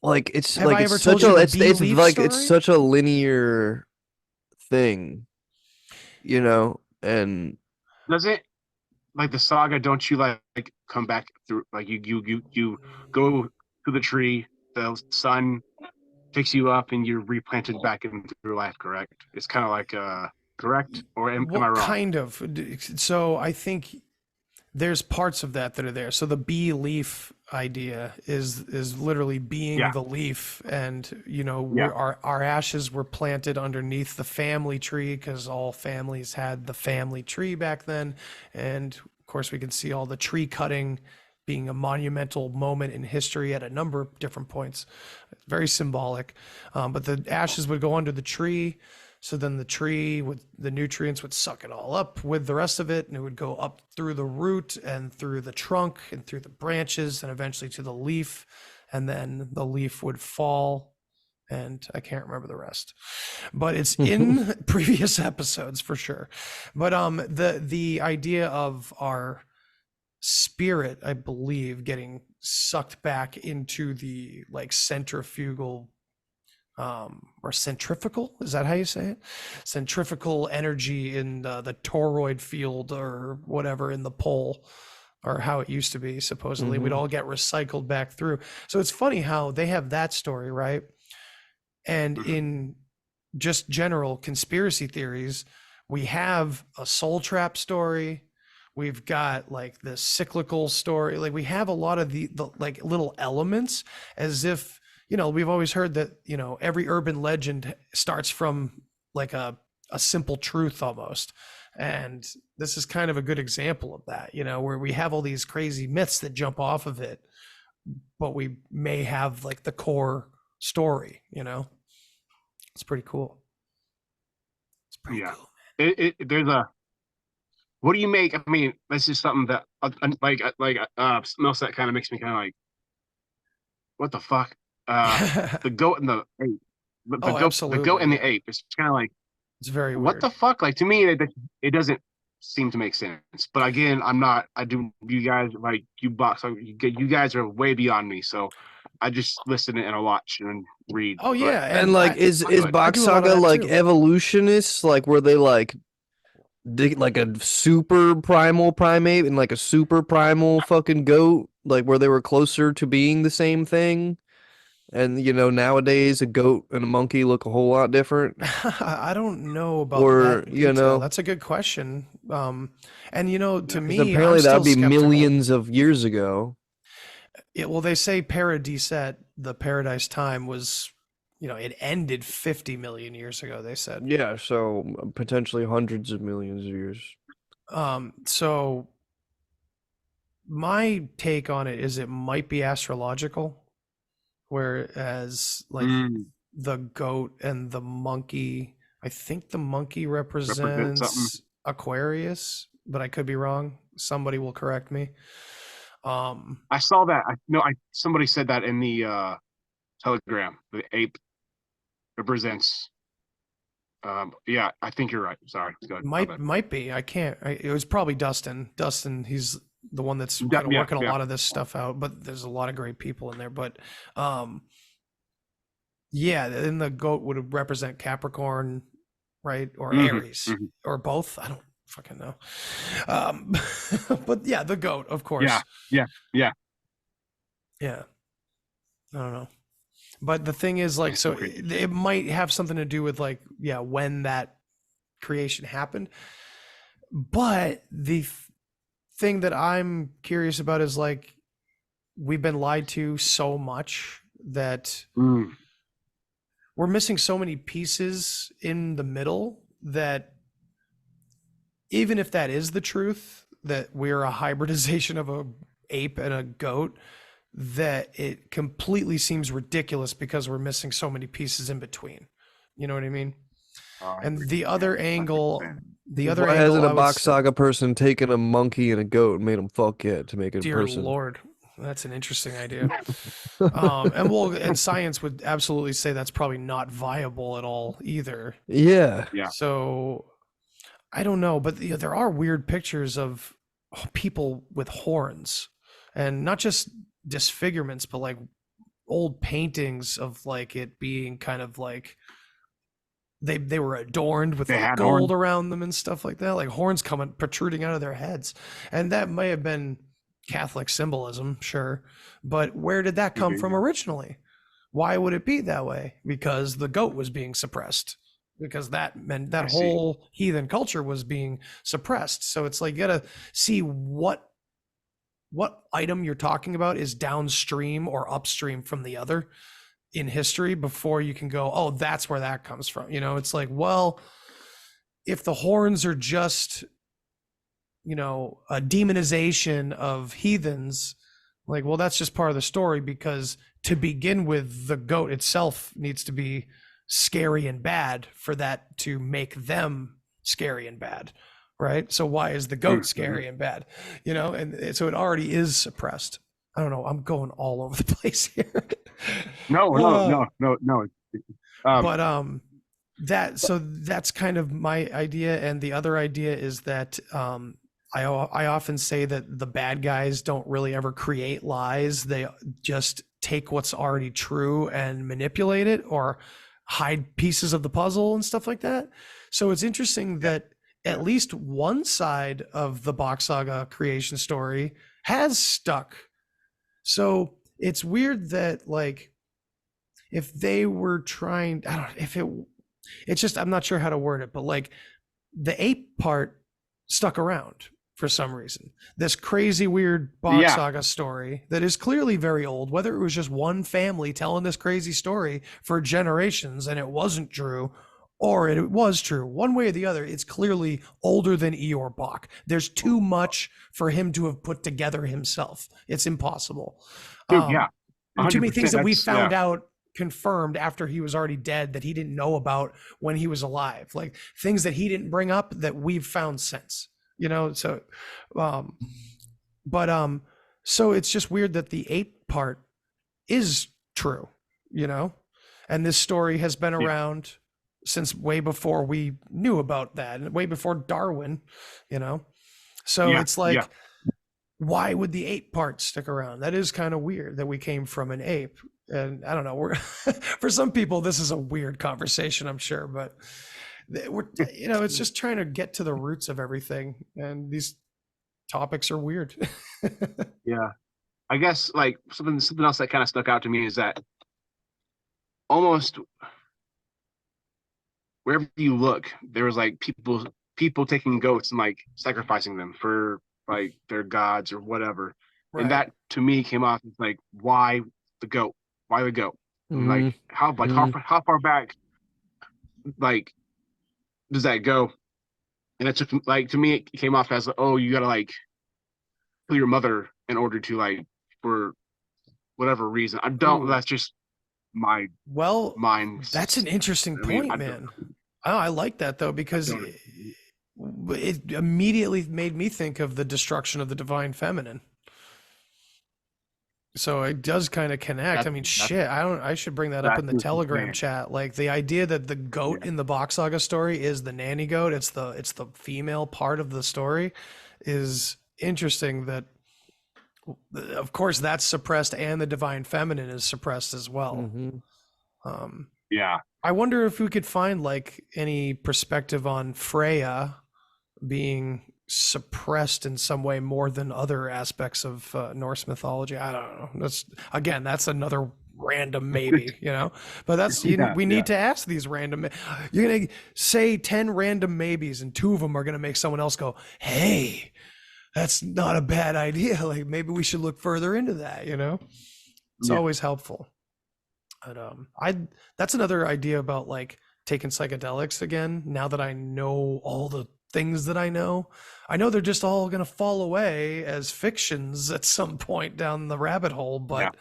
like it's Have like I it's ever such told you a the it's bee leaf like story? it's such a linear thing, and Does it, like the saga, don't you like come back through, like you go to the tree, the sun picks you up and you're replanted back into life, correct? It's kind of like correct, or am I wrong? Kind of. So I think there's parts of that are there. So the bee leaf idea is literally being the leaf, and our ashes were planted underneath the family tree, because all families had the family tree back then. And of course we can see all the tree cutting being a monumental moment in history at a number of different points. Very symbolic. But the ashes would go under the tree. So then the tree with the nutrients would suck it all up with the rest of it, and it would go up through the root and through the trunk and through the branches and eventually to the leaf. And then the leaf would fall and I can't remember the rest, but it's in previous episodes for sure. But the idea of our spirit, I believe, getting sucked back into the like centrifugal or centrifugal, is that how you say it? Centrifugal energy in the toroid field or whatever in the pole, or how it used to be, supposedly we'd all get recycled back through. So it's funny how they have that story, right? And in just general conspiracy theories, we have a soul trap story. We've got like the cyclical story. Like we have a lot of the like little elements, as if, you know, we've always heard that, you know, every urban legend starts from like a simple truth almost. And this is kind of a good example of that, you know, where we have all these crazy myths that jump off of it, but we may have like the core story, you know. It's pretty cool. It's pretty cool, man. There's a, what do you make? I mean, this is something that like else that kind of makes me kind of like, what the fuck? The goat and the ape. The goat and the ape. It's kind of like, it's very what weird. the fuck? Like to me, it doesn't seem to make sense. But again, you guys like you guys are way beyond me. So I just listen and I watch and read. Oh yeah, and like is Box Saga like evolutionists? Like were they like like a super primal primate and like a super primal fucking goat? Like where they were closer to being the same thing? And you know, nowadays a goat and a monkey look a whole lot different. I don't know about or that you detail. know, that's a good question. And you know, to me, apparently that would be skeptical. millions of years ago. Well, they say Paradisette, the Paradise Time, was, you know, it ended 50 million years ago. They said. Yeah, so potentially hundreds of millions of years. So my take on it is it might be astrological. Whereas like the goat and the monkey, I think the monkey represents Aquarius, but I could be wrong. Somebody will correct me. I saw that. Somebody said that in the Telegram. The ape represents. Yeah, I think you're right. Sorry. Go ahead. Might be. I can't. It was probably Dustin. Dustin, he's the one that's kind of working a lot of this stuff out, but there's a lot of great people in there. But yeah, then the goat would represent Capricorn, right? Or Aries, or both. I don't fucking know. But yeah, the goat, of course. Yeah. I don't know. But the thing is, like, so it might have something to do with like, yeah, when that creation happened. But the thing that I'm curious about is like, we've been lied to so much that we're missing so many pieces in the middle that even if that is the truth, that we're a hybridization of a ape and a goat, that it completely seems ridiculous because we're missing so many pieces in between. You know what I mean? And the other angle, why hasn't a Box Saga person taken a monkey and a goat and made them fuck it to make it a person? Dear Lord, that's an interesting idea. And science would absolutely say that's probably not viable at all either. Yeah. So I don't know, but there are weird pictures of people with horns, and not just disfigurements, but like old paintings of like it being kind of like they were adorned with like gold around them and stuff like that, like horns protruding out of their heads. And that may have been Catholic symbolism, sure, but where did that come from originally? Why would it be that way? Because the goat was being suppressed, because that meant that whole heathen culture was being suppressed. So it's like you gotta see what item you're talking about is downstream or upstream from the other in history before you can go, oh, that's where that comes from. You know, it's like, well, if the horns are just, you know, a demonization of heathens, like, well, that's just part of the story, because to begin with, the goat itself needs to be scary and bad for that to make them scary and bad. Right. So why is the goat scary and bad? You know, and so it already is suppressed. I don't know. I'm going all over the place here. No. That's kind of my idea, and the other idea is that I often say that the bad guys don't really ever create lies. They just take what's already true and manipulate it or hide pieces of the puzzle and stuff like that. So it's interesting that at least one side of the Box Saga creation story has stuck. So it's weird that, like, if they were trying, I don't know if it's just, I'm not sure how to word it, but like the ape part stuck around for some reason. This crazy weird Box Saga story that is clearly very old, whether it was just one family telling this crazy story for generations and it wasn't true, or it was true, one way or the other, it's clearly older than Eeyore Bach. There's too much for him to have put together himself. It's impossible. Dude, yeah. Too many things that we found out confirmed after he was already dead that he didn't know about when he was alive, like things that he didn't bring up that we've found since, you know. So so it's just weird that the ape part is true, you know, and this story has been around since way before we knew about that, and way before Darwin, you know. So it's like, why would the ape part stick around? That is kind of weird that we came from an ape. And I don't know, we're for some people this is a weird conversation, I'm sure, but we're, you know, it's just trying to get to the roots of everything, and these topics are weird. Yeah, I guess like something else that kind of stuck out to me is that almost wherever you look, there was like people taking goats and like sacrificing them for like their gods or whatever. Right. And that to me came off as like, why the goat? Why the goat? Like how far back like does that go? And it took, like, to me it came off as, oh, you gotta like kill your mother in order to, like, for whatever reason. I don't. That's just my mind. That's an interesting point, man. I like that though, because it immediately made me think of the destruction of the divine feminine. So it does kind of connect. I mean, shit, I should bring that up in the Telegram chat. Like the idea that the goat in the Box Saga story is the nanny goat, it's the female part of the story, is interesting. That of course that's suppressed, and the divine feminine is suppressed as well. I wonder if we could find like any perspective on Freya being suppressed in some way more than other aspects of Norse mythology. I don't know. That's another random maybe, you know, but that's, we need to ask these random, you're going to say 10 random maybes and 2 of them are going to make someone else go, hey, that's not a bad idea. Like maybe we should look further into that, you know. It's always helpful. But that's another idea about like taking psychedelics again. Now that I know all the things that I know they're just all going to fall away as fictions at some point down the rabbit hole. But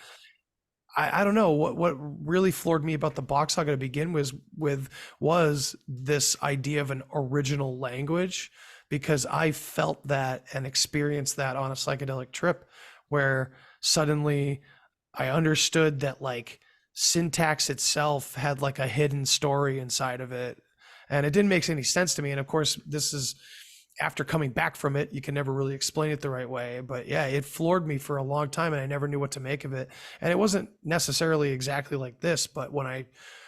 I don't know, what really floored me about the Box Saga to begin with was this idea of an original language, because I felt that and experienced that on a psychedelic trip, where suddenly I understood that like syntax itself had like a hidden story inside of it, and it didn't make any sense to me. And of course, this is after coming back from it, you can never really explain it the right way. But yeah, it floored me for a long time, and I never knew what to make of it. And it wasn't necessarily exactly like this, but when I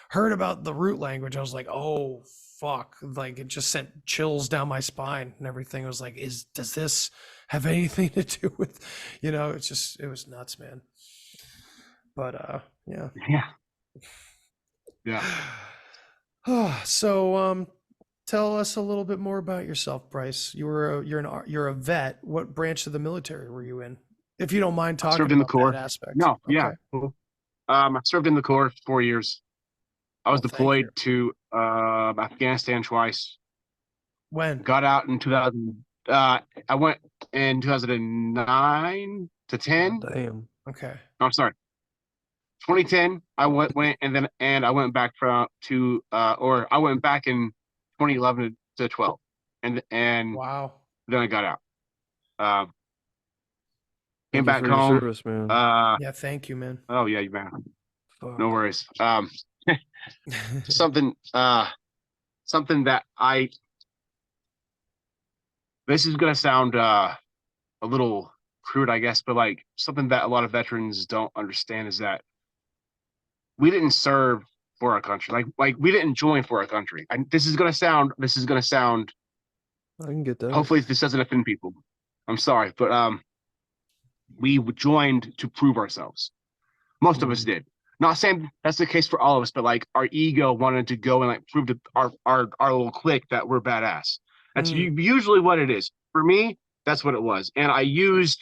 heard about the root language, I was like, oh fuck, like it just sent chills down my spine and everything. I was like, does this have anything to do with, you know, it was nuts, man. But so tell us a little bit more about yourself, Bryce. You're a vet. What branch of the military were you in, if you don't mind talking served in the about Corps. that aspect? No, okay. Cool. I served in the Corps for 4 years. I was deployed to Afghanistan twice. When? Got out in 2000. I went in 2009 to 10. Damn. Okay. No, I'm sorry. 2010. I went and I went back I went back in 2011 to 12, and wow. Then I got out. Came back home. Service, man. Yeah, thank you, man. Oh yeah, you man. Fuck. No worries. something something that I this is gonna sound a little crude, I guess, but like something that a lot of veterans don't understand is that we didn't serve for our country. Like we didn't join for our country. And this is gonna sound I can get that. hopefully this doesn't offend people. I'm sorry, but we joined to prove ourselves. Most of us did. Not saying that's the case for all of us, but like our ego wanted to go and like prove to our little clique that we're badass. That's usually what it is. For me, that's what it was. And I used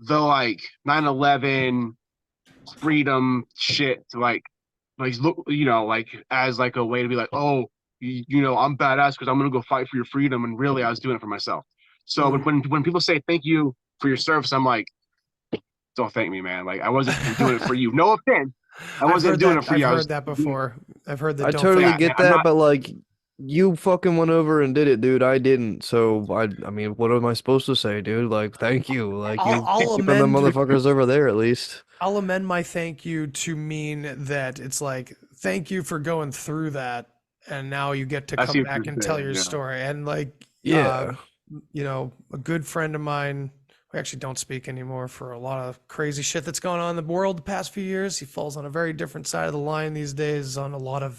the like 9/11 freedom shit to like look, you know, like as like a way to be like, oh, you know, I'm badass because I'm gonna go fight for your freedom, and really I was doing it for myself. So when people say thank you for your service, I'm like, don't thank me, man. Like I wasn't doing it for you. No offense. I wasn't doing it for you. I've heard that before. I've heard that. I Don't totally thank get I'm that, not- but like you fucking went over and did it, dude. I didn't. So I mean, what am I supposed to say, dude? Like, thank you. Like I'll keeping them amend. motherfuckers over there at least. I'll amend my thank you to mean that it's like thank you for going through that, and now you get to I see come what back you're and tell saying, your yeah. story. And like, Yeah. you know, a good friend of mine. We actually don't speak anymore for a lot of crazy shit that's going on in the world the past few years. He falls on a very different side of the line these days on a lot of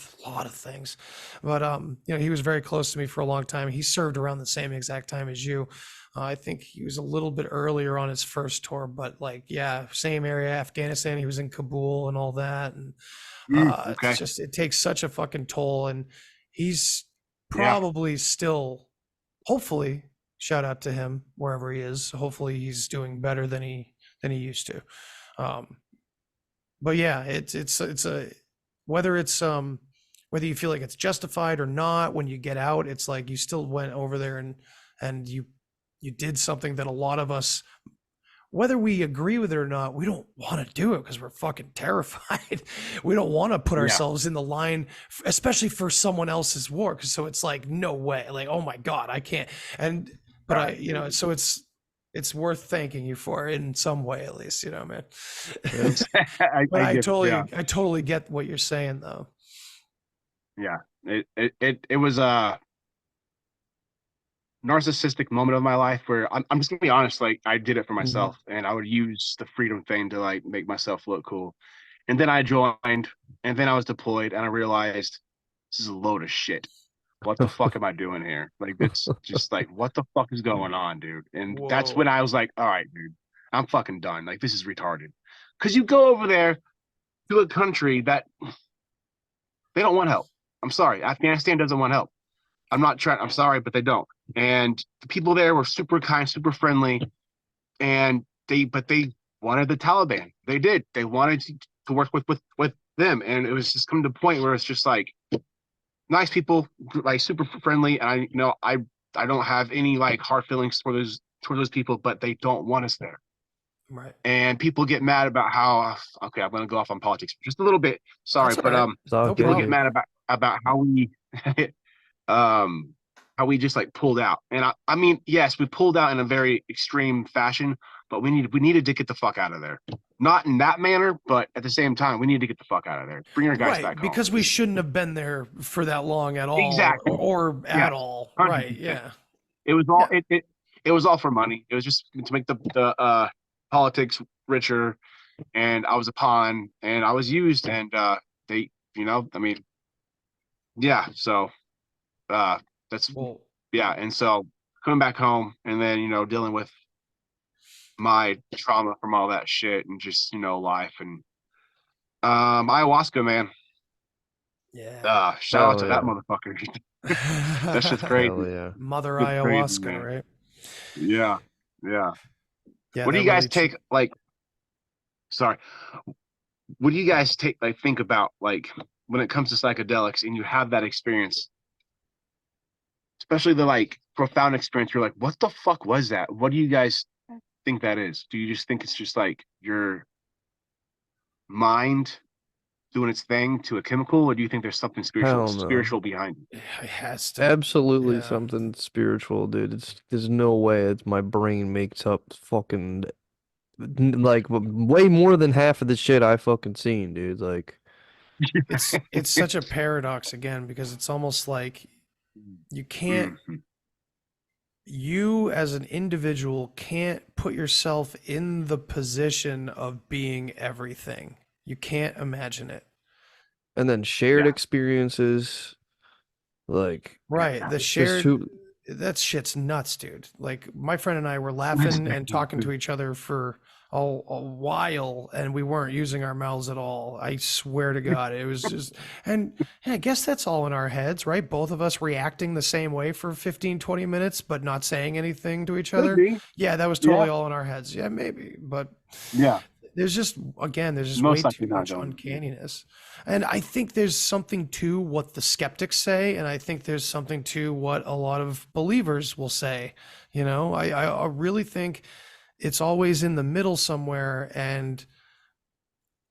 things. But you know, he was very close to me for a long time. He served around the same exact time as you. I think he was a little bit earlier on his first tour, but like, yeah, same area, Afghanistan. He was in Kabul and all that. And okay. it's just, it takes such a fucking toll. And he's Yeah. probably still, hopefully, shout out to him wherever he is. Hopefully he's doing better than he used to. But yeah, it's a, whether it's whether you feel like it's justified or not, when you get out, it's like you still went over there and you did something that a lot of us, whether we agree with it or not, we don't want to do it because we're fucking terrified. We don't want to put ourselves in the line, especially for someone else's war. So it's like, no way. Like, oh my God, I can't. But I, you know, so it's worth thanking you for it in some way, at least, you know, man. But I totally get what you're saying though. Yeah. It was a narcissistic moment of my life where I'm just gonna be honest, like I did it for myself and I would use the freedom thing to like make myself look cool. And then I joined and then I was deployed and I realized this is a load of shit. What the fuck am I doing here? Like it's just like what the fuck is going on, dude? And that's when I was like, all right, dude, I'm fucking done. Like this is retarded. Cause you go over there to a country that they don't want help. I'm sorry, Afghanistan doesn't want help. I'm sorry, but they don't. And the people there were super kind, super friendly, and they wanted the Taliban. They did. They wanted to work with them, and it was just come to a point where it's just like nice people, like super friendly. And I don't have any like hard feelings toward those people, but they don't want us there. Right. And people get mad about how okay, I'm gonna go off on politics just a little bit. Sorry, but No people problem. get mad about how we how we just like pulled out. And I mean, yes, we pulled out in a very extreme fashion, but we needed to get the fuck out of there. Not in that manner, but at the same time, we need to get the fuck out of there. Bring our guys back home. Because we shouldn't have been there for that long at all. Exactly. Or at all. 100%. Right. Yeah. It was all it was all for money. It was just to make the politics richer, and I was a pawn and I was used, and they, you know, I mean, yeah, so that's and so coming back home and then, you know, dealing with my trauma from all that shit and just, you know, life and ayahuasca, man. Yeah. Shout out to that motherfucker. That's just crazy. Hell yeah. Mother It's ayahuasca, crazy, right? Yeah. Yeah. What do you guys take like sorry. What do you guys think about like when it comes to psychedelics and you have that experience? Especially the like profound experience, you're like, what the fuck was that? What do you guys think that is? Do you just think it's just like your mind doing its thing to a chemical, or do you think there's something Hell no. spiritual behind it? It has to. Absolutely Yeah. something spiritual, dude. There's no way it's my brain makes up fucking like way more than half of the shit I fucking seen, dude. Like it's such a paradox again, because it's almost like you can't, you as an individual can't put yourself in the position of being everything. You can't imagine it. And then shared experiences, like Right. The just shared, who that shit's nuts, dude. Like my friend and I were laughing and talking to each other for a while, and we weren't using our mouths at all. I swear to God, it was just, and yeah, I guess that's all in our heads, right? Both of us reacting the same way for 15, 20 minutes, but not saying anything to each other. Yeah, that was totally all in our heads. Yeah, maybe, but there's just, again, there's just Most way likely too not much going. uncanniness. And I think there's something to what the skeptics say, and I think there's something to what a lot of believers will say. You know, I really think it's always in the middle somewhere, and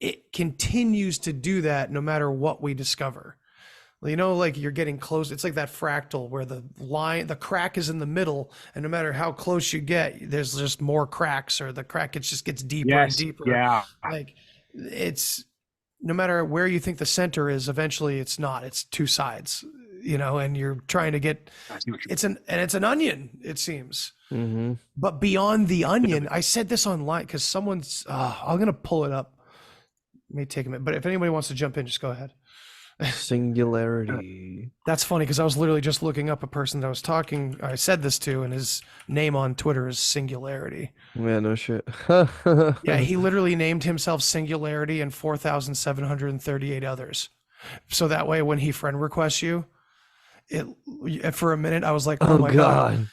it continues to do that no matter what we discover. You know, like you're getting close. It's like that fractal where the line, the crack is in the middle, and no matter how close you get, there's just more cracks, or the crack just gets deeper and deeper. Yeah. Like it's, no matter where you think the center is, eventually it's not. It's two sides, you know, and you're trying to get, it's an onion, it seems. But beyond the onion, I said this online because someone's, I'm going to pull it up. It may take a minute, but if anybody wants to jump in, just go ahead. singularity. That's funny because I was literally just looking up a person that I said this to, and his name on Twitter is Singularity. Yeah, no shit. Yeah, he literally named himself Singularity and 4,738 others. So that way, when he friend requests you, for a minute, I was like, oh my God.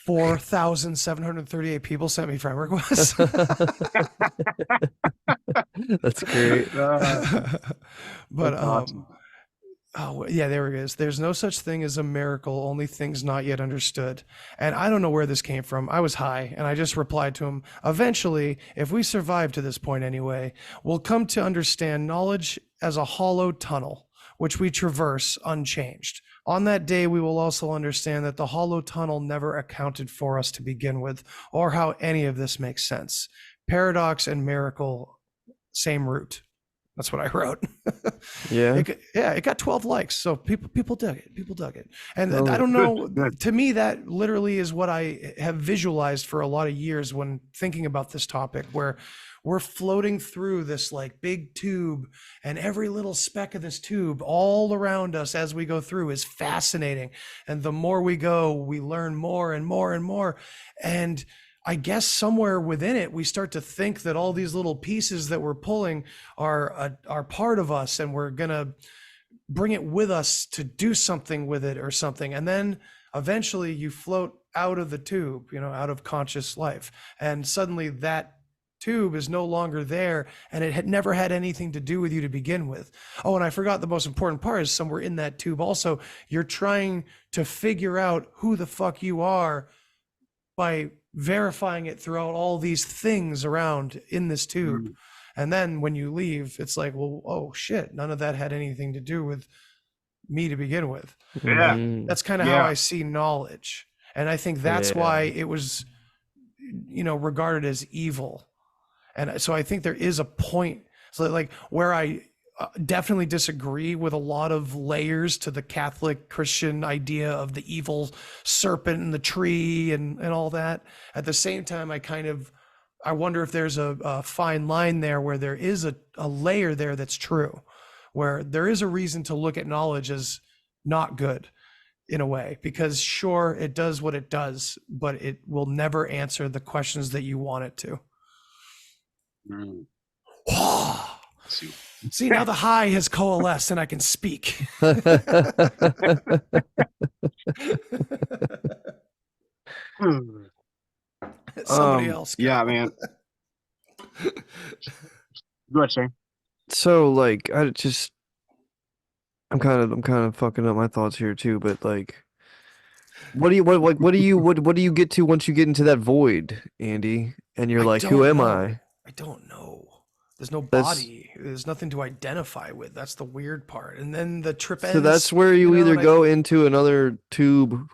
4,738 people sent me friend requests. That's great. But awesome. Oh yeah, there it is. There's no such thing as a miracle, only things not yet understood. And I don't know where this came from. I was high, and I just replied to him, eventually, if we survive to this point anyway, we'll come to understand knowledge as a hollow tunnel, which we traverse unchanged. On that day, we will also understand that the hollow tunnel never accounted for us to begin with, or how any of this makes sense. Paradox and miracle, same root. That's what I wrote. Yeah. It got 12 likes. So people dug it. People dug it. And I don't know, to me, that literally is what I have visualized for a lot of years when thinking about this topic, where we're floating through this like big tube, and every little speck of this tube all around us as we go through is fascinating. And the more we go, we learn more and more and more. And I guess somewhere within it, we start to think that all these little pieces that we're pulling are part of us, and we're going to bring it with us to do something with it or something. And then eventually you float out of the tube, you know, out of conscious life. And suddenly that tube is no longer there, and it had never had anything to do with you to begin with. Oh, and I forgot the most important part is somewhere in that tube also, you're trying to figure out who the fuck you are by verifying it throughout all these things around in this tube. And then when you leave, it's like, well, oh shit, none of that had anything to do with me to begin with. Yeah. That's kind of how I see knowledge. And I think that's why it was, you know, regarded as evil. And so I think there is a point, so like where I definitely disagree with a lot of layers to the Catholic Christian idea of the evil serpent in the tree and all that. At the same time, I wonder if there's a fine line there where there is a layer there that's true, where there is a reason to look at knowledge as not good in a way, because sure, it does what it does, but it will never answer the questions that you want it to. See, now the high has coalesced and I can speak. Somebody else. Yeah, man. Go ahead, Shane. So like I'm kind of fucking up my thoughts here too, but like what do you get to once you get into that void, Andy? And you're like, who am I? I don't know. There's no body. There's nothing to identify with. That's the weird part. And then the trip ends. So that's where you either go into another tube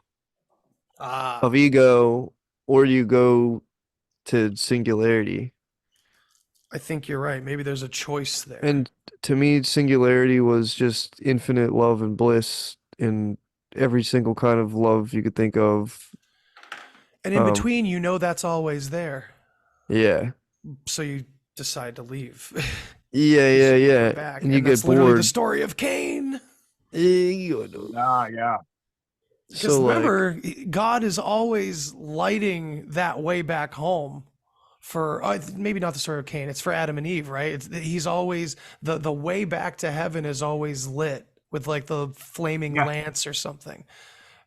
of ego, or you go to singularity. I think you're right. Maybe there's a choice there. And to me, singularity was just infinite love and bliss in every single kind of love you could think of. And in between, you know that's always there. Yeah. So you decide to leave. Yeah. Back. And you that's get literally bored. the story of Cain. Yeah. Because So remember, God is always lighting that way back home for maybe not the story of Cain. It's for Adam and Eve, right? He's always the way back to heaven is always lit with like the flaming lance or something.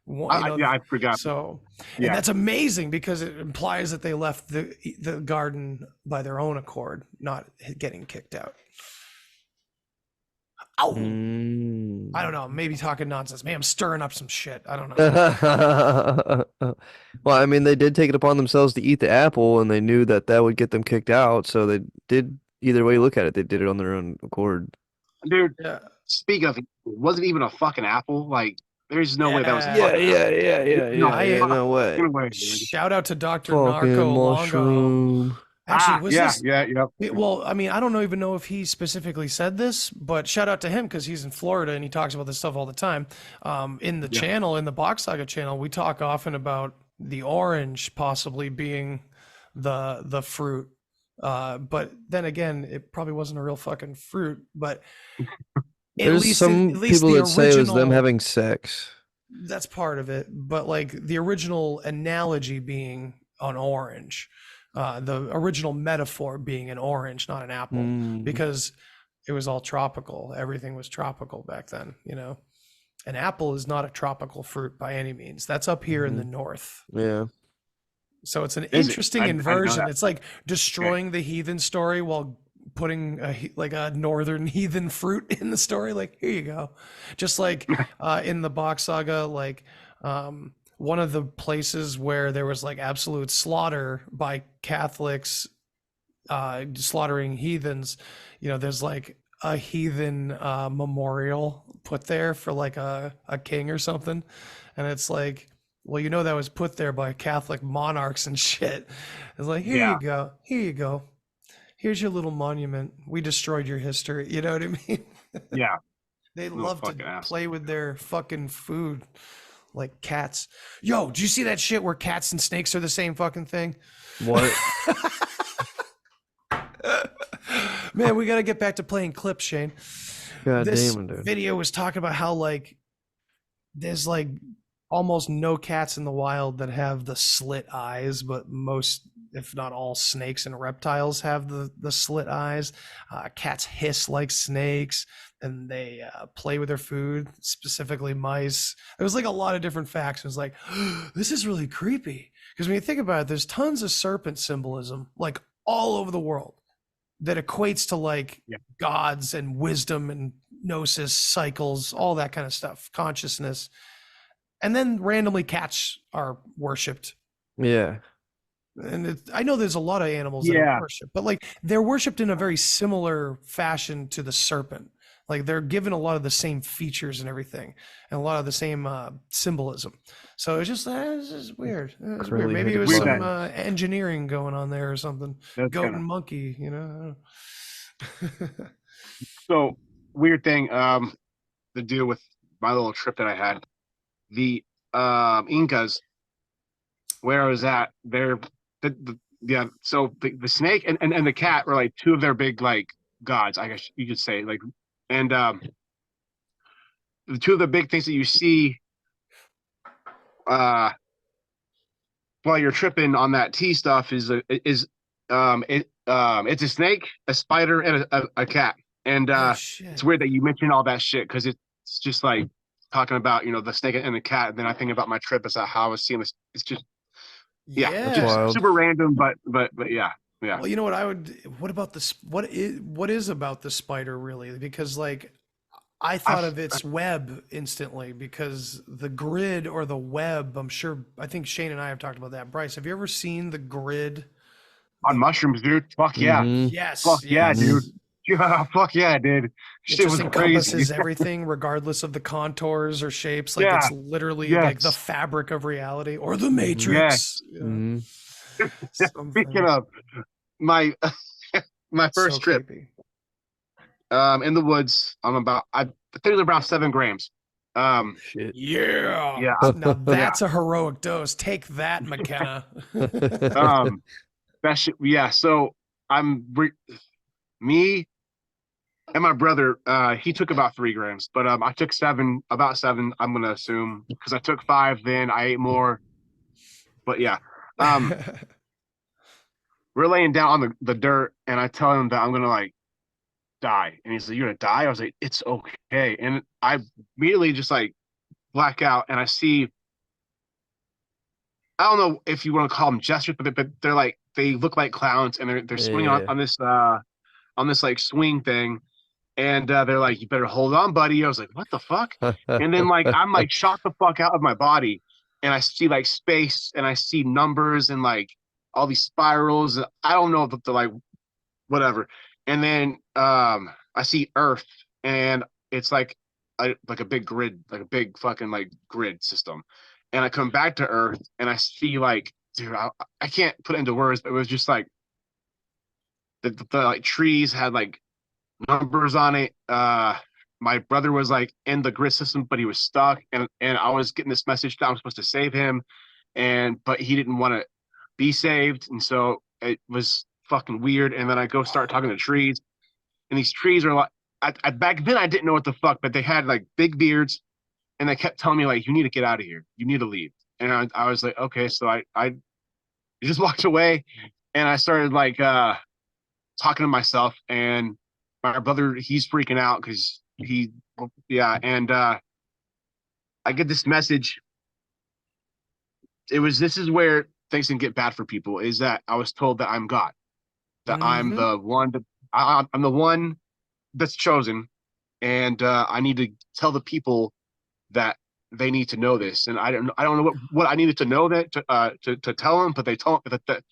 I forgot. So, and that's amazing because it implies that they left the garden by their own accord, not getting kicked out. Oh, I don't know. Maybe talking nonsense. Maybe I'm stirring up some shit. I don't know. Well, I mean, they did take it upon themselves to eat the apple, and they knew that would get them kicked out. So they did. Either way you look at it, they did it on their own accord. Dude, speak of, it wasn't even a fucking apple. Like, there's no way that was a fucking apple. No way. Shout out to Dr. Fucking Narco mushroom. Longo. Actually, was this? Yep. Well, I mean, I don't even know if he specifically said this, but shout out to him because he's in Florida and he talks about this stuff all the time. In the channel, in the Box Saga channel, we talk often about the orange possibly being the fruit. But then again, it probably wasn't a real fucking fruit. But There's some people that say it was them having sex. That's part of it. But like the original analogy being an orange. The original metaphor being an orange, not an apple, because it was all tropical. Everything was tropical back then, you know. An apple is not a tropical fruit by any means. That's up here in the north. Yeah. So it's an interesting inversion. It's like destroying the heathen story while putting a northern heathen fruit in the story. Like, here you go. Just like in the Box Saga, like one of the places where there was like absolute slaughter by Catholics, slaughtering heathens, you know, there's like a heathen memorial put there for like a king or something. And it's like, well, you know, that was put there by Catholic monarchs and shit. It's like, here you go. Here you go. Here's your little monument. We destroyed your history. You know what I mean? Yeah. They love to play with their fucking food. Like cats. Yo, did you see that shit where cats and snakes are the same fucking thing? What? Man, we got to get back to playing clips, Shane. God this damn it, dude. video was talking about how like there's like almost no cats in the wild that have the slit eyes, but most, if not all, snakes and reptiles have the slit eyes. Cats hiss like snakes, and they play with their food, specifically mice. There was like a lot of different facts. It was like, this is really creepy. Because when you think about it, there's tons of serpent symbolism, like all over the world, that equates to like gods and wisdom and gnosis, cycles, all that kind of stuff, consciousness. And then randomly cats are worshipped. Yeah. And I know there's a lot of animals that are worshipped, but like they're worshipped in a very similar fashion to the serpent. Like they're given a lot of the same features and everything, and a lot of the same symbolism. So it's just weird. It's weird. Maybe it was some engineering going on there or something. Goat and monkey, you know. So weird thing to do with my little trip that I had. The Incas, where I was at, so the snake and the cat were like two of their big like gods, I guess you could say, like, and the two of the big things that you see while you're tripping on that tea stuff is it's a snake, a spider, and a cat. And it's weird that you mentioned all that shit because it's just like talking about, you know, the snake and the cat. And then I think about my trip as how I was seeing this. It's just just super random, but yeah. Well, you know what what about this? What is about the spider really? Because like I thought of its web instantly, because the grid or the web, I think Shane and I have talked about that. Bryce, have you ever seen the grid on mushrooms, dude? Fuck yeah. Yes. Fuck yeah, dude. Yeah, fuck yeah, dude. It Shit just was encompasses crazy. everything, regorse of the contours or shapes. Like it's literally like the fabric of reality, or the Matrix. Yes. Speaking of my my first So trip. creepy. In the woods. I think it was around 7 grams. Shit. Yeah. Yeah. Now that's a heroic dose. Take that, McKenna. That shit. Yeah. So me and my brother. He took about 3 grams, but I took about 7. I'm gonna assume because I took 5, then I ate more. But yeah. We're laying down on the dirt, and I tell him that I'm gonna like die, and he's like, "You're gonna die?" I was like, "It's okay," and I immediately just like black out, and I see. I don't know if you want to call them gestures, but they're like they look like clowns, and they're swinging Yeah. on this like swing thing, and they're like, "You better hold on, buddy." I was like, "What the fuck?" And then like I'm like shot the fuck out of my body, and I see like space, and I see numbers, and like all these spirals. I don't know if they're like whatever. And then I see Earth, and it's like a big grid, like a big fucking like grid system. And I come back to Earth, and I see like, dude, I can't put it into words, but it was just like the like trees had like numbers on it. My brother was like in the grid system, but he was stuck, and I was getting this message that I'm supposed to save him, but he didn't want to be saved, and so it was fucking weird. And then I go start talking to trees, and these trees are like, back then I didn't know what the fuck, but they had like big beards, and they kept telling me like, "You need to get out of here, you need to leave." And I was like, okay. So I just walked away, and I started like talking to myself, and my brother, he's freaking out because and I get this message. This is where things can get bad for people, is that I was told that I'm God, that I'm the one that I'm the one that's chosen, and I need to tell the people that they need to know this. And I don't know what I needed to know that to tell them, but they told that the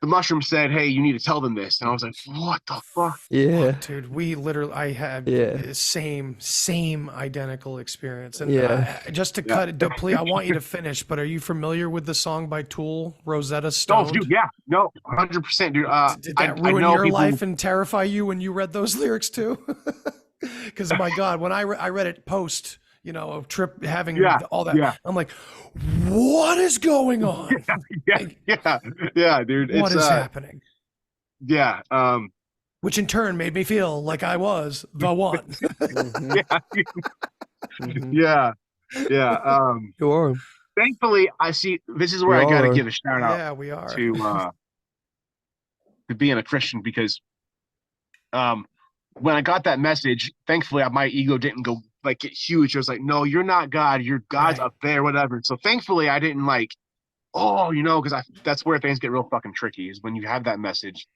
mushroom said, "Hey, you need to tell them this." And I was like, "What the fuck?" Yeah. Fuck, dude, I had Yeah. same identical experience. And Yeah. just to cut it, please, I want you to finish, but are you familiar with the song by Tool, Rosetta Oh, Stone? dude, yeah, no, 100%, dude. Did that I ruin know your people, life and terrify you when you read those lyrics too? Because my God, when I read it post, a trip having all that, yeah, I'm like, what is going on? yeah, dude. What It's is happening? yeah, Which in turn made me feel like I was the one. yeah, yeah. You are. Thankfully, I see. This is where You I got to are. give a shout out Yeah, we are. to being a Christian, because when I got that message, thankfully my ego didn't go like get huge. I was like, "No, you're not God. Your God's Right. up there, whatever." So thankfully, I didn't like, because that's where things get real fucking tricky, is when you have that message,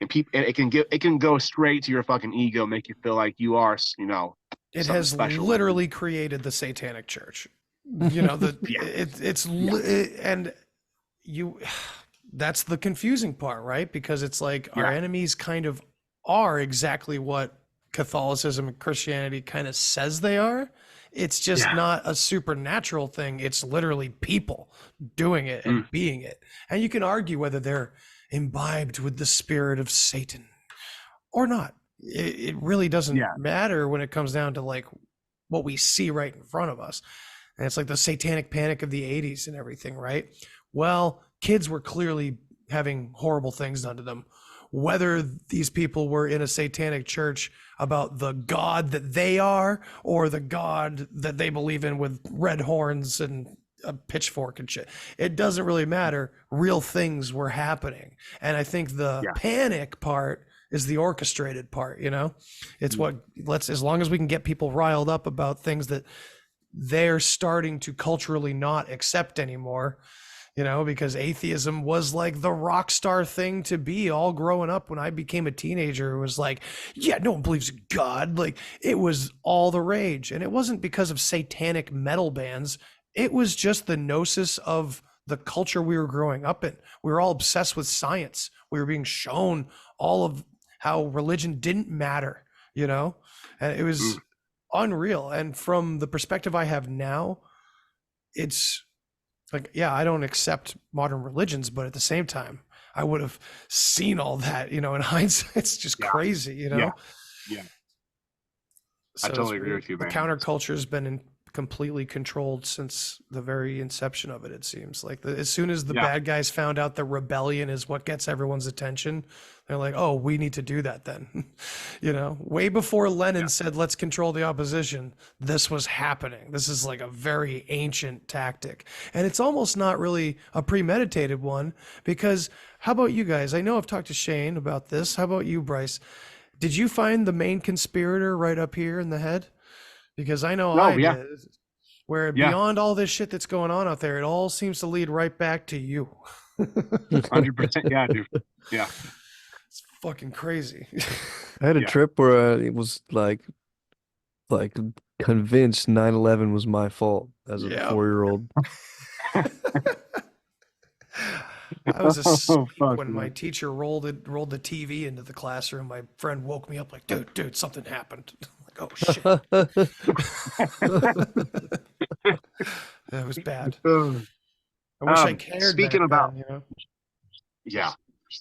and it can go straight to your fucking ego, make you feel like you are, It something has special. literally created the Satanic Church. And you, that's the confusing part, right? Because it's like our enemies kind of are exactly what Catholicism and Christianity kind of says they are. It's just not a supernatural thing. It's literally people doing it and being it. And you can argue whether they're imbibed with the spirit of Satan or not. It really doesn't matter when it comes down to like what we see right in front of us. And it's like the satanic panic of the 80s and everything, right? Well, kids were clearly having horrible things done to them. Whether these people were in a satanic church about the God that they are, or the God that they believe in with red horns and a pitchfork and shit, it doesn't really matter. Real things were happening. And I think the panic part is the orchestrated part, it's as long as we can get people riled up about things that they're starting to culturally not accept anymore, because atheism was like the rock star thing to be all growing up. When I became a teenager, it was like, yeah, no one believes in God. Like, it was all the rage. And it wasn't because of satanic metal bands. It was just the gnosis of the culture we were growing up in. We were all obsessed with science. We were being shown all of how religion didn't matter, and it was unreal. And from the perspective I have now, it's like, I don't accept modern religions, but at the same time, I would have seen all that, you know, in hindsight. It's just crazy, you know? Yeah. So I totally agree with you, the man. counterculture has been completely controlled since the very inception of it. It seems like as soon as the bad guys found out the rebellion is what gets everyone's attention, they're like, oh, we need to do that then. You know, way before Lenin said, let's control the opposition, this was happening. This is like a very ancient tactic. And it's almost not really a premeditated one, because how about you guys? I know I've talked to Shane about this. How about you, Bryce? Did you find the main conspirator right up here in the head? Because I know I did. Where beyond all this shit that's going on out there, it all seems to lead right back to you. 100%. Yeah, dude. Yeah. It's fucking crazy. I had a trip where it was like convinced 9/11 was my fault as a 4-year-old. I was asleep when my teacher rolled the TV into the classroom. My friend woke me up like, dude, something happened. I'm like, oh shit. That was bad. I wish I cared. Speaking about, then, you know? Yeah.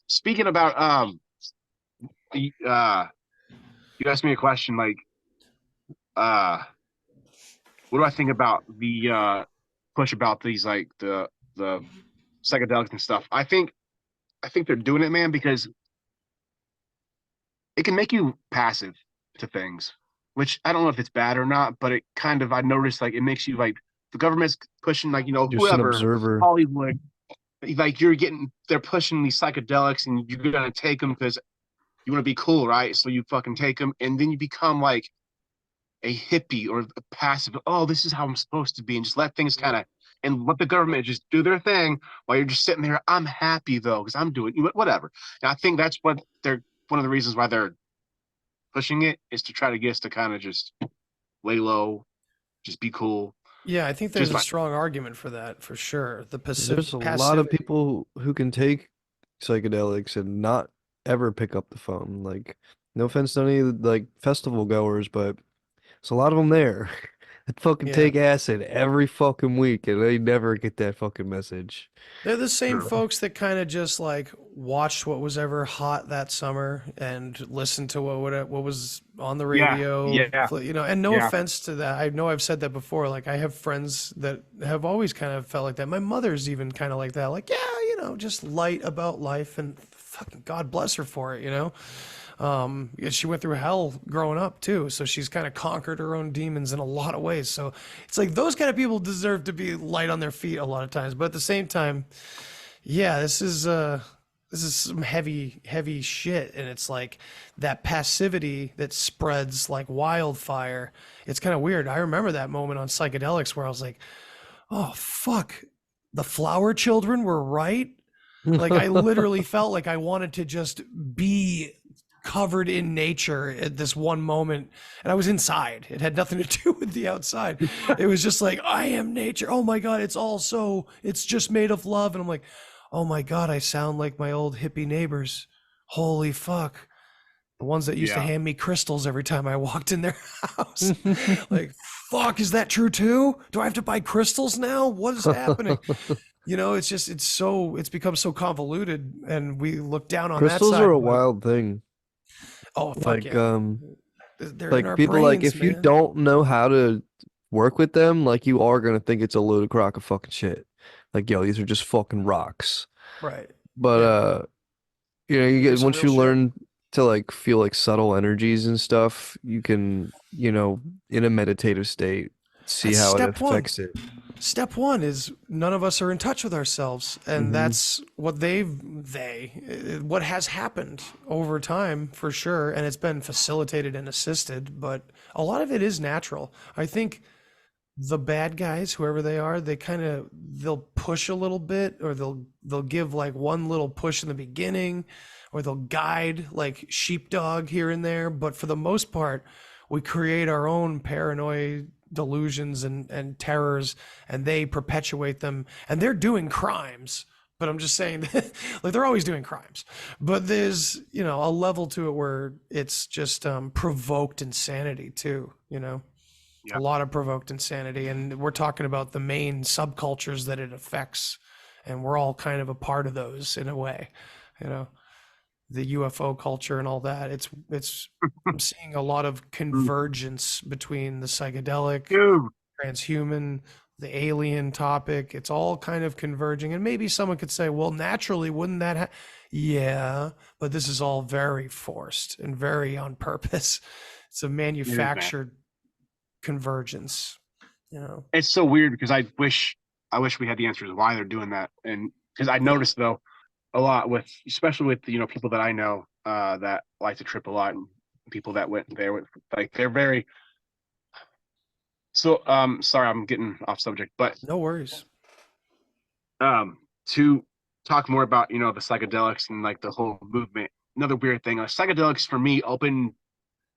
Speaking about, you asked me a question like, what do I think about the push about these, like the psychedelics and stuff? I think they're doing it, man, because it can make you passive to things, which I don't know if it's bad or not, but it kind of, I noticed, like, it makes you, like, the government's pushing, like, you know, Just an whoever, observer. Hollywood, like, they're pushing these psychedelics and you're gonna take them because you want to be cool, right? So you fucking take them, and then you become like a hippie or a passive. Oh, this is how I'm supposed to be, and just let things kind of, and let the government just do their thing while you're just sitting there. I'm happy though because I'm doing whatever. And I think that's what they're, one of the reasons why they're pushing it is to try to get us to kind of just lay low, just be cool. Yeah, I think there's a strong argument for that, for sure. There's a lot of people who can take psychedelics and not ever pick up the phone. Like, no offense to any like festival goers, but there's a lot of them there that fucking take acid every fucking week and they never get that fucking message. They're the same folks that kind of just like watched what was ever hot that summer and listened to what was on the radio. You know, and no offense to that. I know I've said that before. Like, I have friends that have always kind of felt like that. My mother's even kind of like that. Like, you know, just light about life, and fucking God bless her for it, you know? She went through hell growing up too, so she's kind of conquered her own demons in a lot of ways. So it's like those kind of people deserve to be light on their feet a lot of times. But at the same time, this is some heavy shit, and it's like that passivity that spreads like wildfire. It's kind of weird. I remember that moment on psychedelics where I was like, oh fuck, the flower children were right. Like, I literally felt like I wanted to just be covered in nature at this one moment, and I was inside. It had nothing to do with the outside. It was just like, I am nature. Oh my God, it's just made of love. And I'm like, oh my God, I sound like my old hippie neighbors. Holy fuck. The ones that used to hand me crystals every time I walked in their house. Like, fuck, is that true too? Do I have to buy crystals now? What is happening? You know, it's just, it's become so convoluted, and we look down on crystals that side. Are a wild thing. Oh, fuck like, yeah. They're like people brains, like, if you don't know how to work with them, like, you are going to think it's a load of crock of fucking shit. Like, yo, these are just fucking rocks. Right. But, you know, you get, once you learn to like feel like subtle energies and stuff, you can, you know, in a meditative state, see how it affects it. Step one is none of us are in touch with ourselves, and that's what what has happened over time, for sure, and it's been facilitated and assisted, but a lot of it is natural. I think the bad guys, whoever they are, they'll push a little bit, or they'll give like one little push in the beginning, or they'll guide like sheepdog here and there, but for the most part, we create our own paranoid delusions and terrors, and they perpetuate them, and they're doing crimes. But I'm just saying that, like, they're always doing crimes, but there's, you know, a level to it where it's just provoked insanity too, you know. A lot of provoked insanity, and we're talking about the main subcultures that it affects, and we're all kind of a part of those in a way. you know, the UFO culture and all that. I'm seeing a lot of convergence between the psychedelic, Dude, transhuman, the alien topic. It's all kind of converging. And maybe someone could say, well, naturally, wouldn't that yeah, but this is all very forced and very on purpose. It's a manufactured convergence, you know. it's so weird because I wish we had the answers why they're doing that. And because I noticed though a lot with, especially with, you know, people that I know that like to trip a lot, and people that went there with, like, they're very, so sorry, I'm getting off subject, but No worries. to talk more about, you know, the psychedelics and like the whole movement. Another weird thing, psychedelics for me opened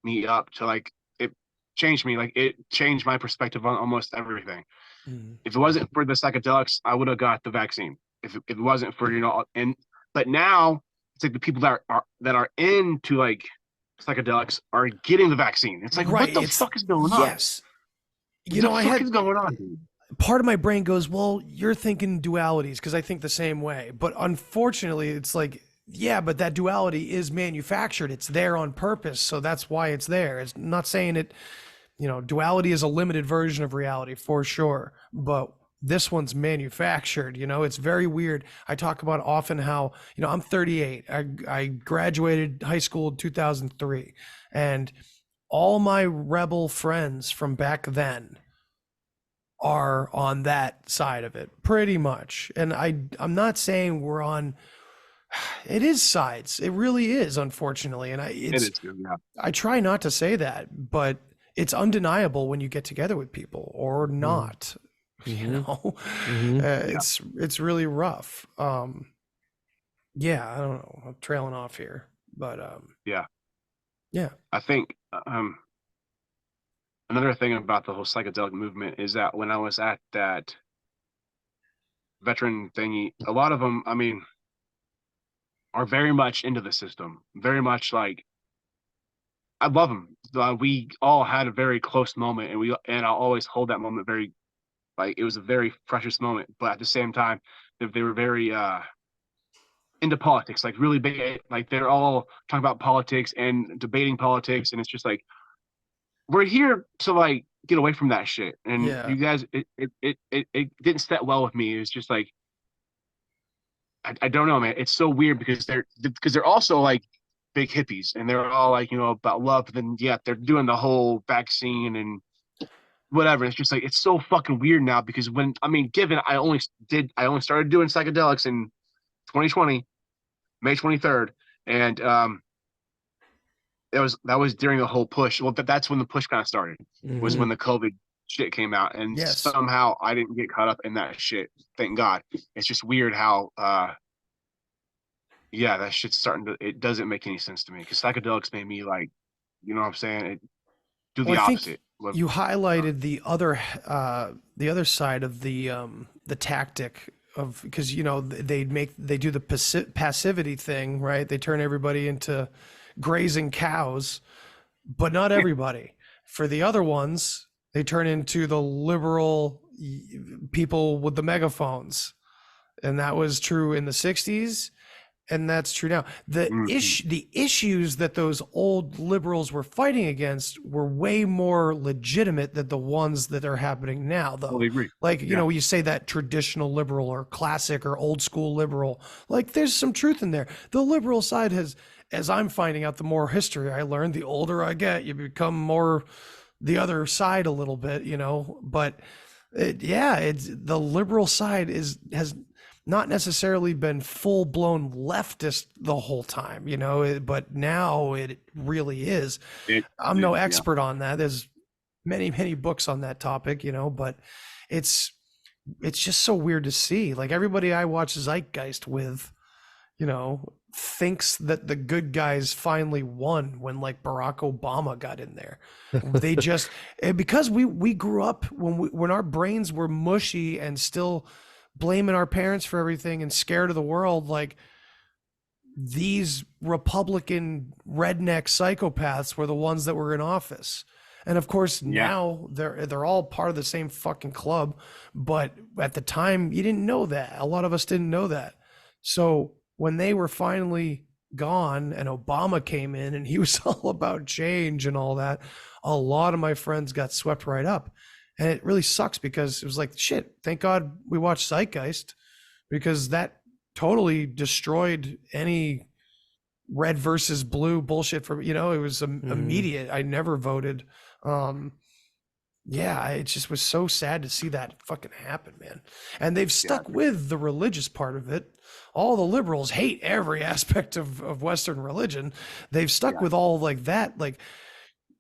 me up to, like, it changed me, like it changed my perspective on almost everything. If it wasn't for the psychedelics, I would have got the vaccine. If it wasn't for, you know, but now it's like the people that are into like psychedelics are getting the vaccine. It's like, Right, what the fuck is going on? Yes. You know, what the fuck is going on, dude? Part of my brain goes, well, you're thinking dualities, because I think the same way. But unfortunately, it's like, yeah, but that duality is manufactured. It's there on purpose. So that's why it's there. It's not saying it, you know, duality is a limited version of reality for sure. But this one's manufactured, you know, it's very weird. I talk about often how, you know, I'm 38. I graduated high school in 2003. And all my rebel friends from back then are on that side of it pretty much. And I'm not saying we're on, it is sides. It really is, unfortunately. And It is, yeah. I try not to say that, but it's undeniable when you get together with people or not, you know. It's really rough. Yeah, I don't know, I'm trailing off here, but Yeah. yeah, I think another thing about the whole psychedelic movement is that when I was at that veteran thingy, a lot of them, I mean, are very much into the system, very much like, I love them. We all had a very close moment, and I'll always hold that moment very, like, it was a very precious moment. But at the same time, they were very into politics, like really big, like they're all talking about politics and debating politics, and it's just like, we're here to like get away from that shit. And Yeah. you guys, it didn't set well with me. It was just like, I don't know, man. It's so weird because they're also like big hippies, and they're all like, you know, about love, but then yet they're doing the whole vaccine and whatever. It's just like, it's so fucking weird now, because when, I mean, given I only started doing psychedelics in 2020, May 23rd, and that was during the whole push. Well, that's when the push kind of started. Was when the COVID shit came out, and Yes. somehow I didn't get caught up in that shit. Thank God. It's just weird how yeah, that shit's starting to, it doesn't make any sense to me, because psychedelics made me like, you know what I'm saying, do the Well, I think opposite. you highlighted the other side of the tactic of, because, you know, they do the passivity thing, right? They turn everybody into grazing cows, but not everybody. For the other ones, they turn into the liberal people with the megaphones, and that was true in the 60s. And that's true now. The issues that those old liberals were fighting against were way more legitimate than the ones that are happening now, though. Totally agree. Like, you know, you say that traditional liberal or classic or old school liberal, like there's some truth in there. The liberal side has, as I'm finding out, the more history I learn, the older I get, you become more the other side a little bit, you know. But it's the liberal side has not necessarily been full-blown leftist the whole time, you know, but now it really is. I'm no expert on that. There's many books on that topic, you know, but it's just so weird to see. Like, everybody I watch Zeitgeist with, you know, thinks that the good guys finally won when like Barack Obama got in there. They just, because we grew up when our brains were mushy and still blaming our parents for everything and scared of the world, like these Republican redneck psychopaths were the ones that were in office. And of course now they're all part of the same fucking club, but at the time you didn't know that. A lot of us didn't know that. So when they were finally gone and Obama came in and he was all about change and all that, a lot of my friends got swept right up. And it really sucks because it was like, shit, thank God we watched Zeitgeist, because that totally destroyed any red versus blue bullshit for, you know, it was immediate. I never voted. Yeah, it just was so sad to see that fucking happen, man. And they've stuck with the religious part of it. All the liberals hate every aspect of Western religion. They've stuck with all like that, like,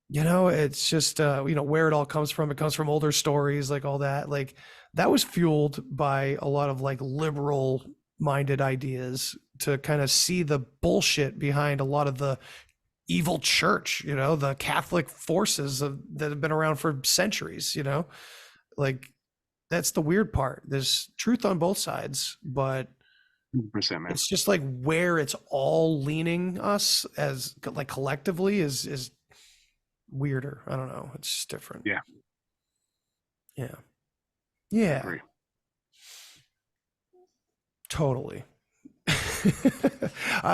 you know, it's just, you know, where it all comes from. It comes from older stories, like all that. Like that was fueled by a lot of like liberal minded ideas to kind of see the bullshit behind a lot of the evil church, you know, the Catholic forces that have been around for centuries, you know, like that's the weird part. There's truth on both sides, but 100%, man. it's just like where it's all leaning us as like collectively is weirder. I don't know. It's just different. Yeah. Yeah. Yeah. Agree. Totally.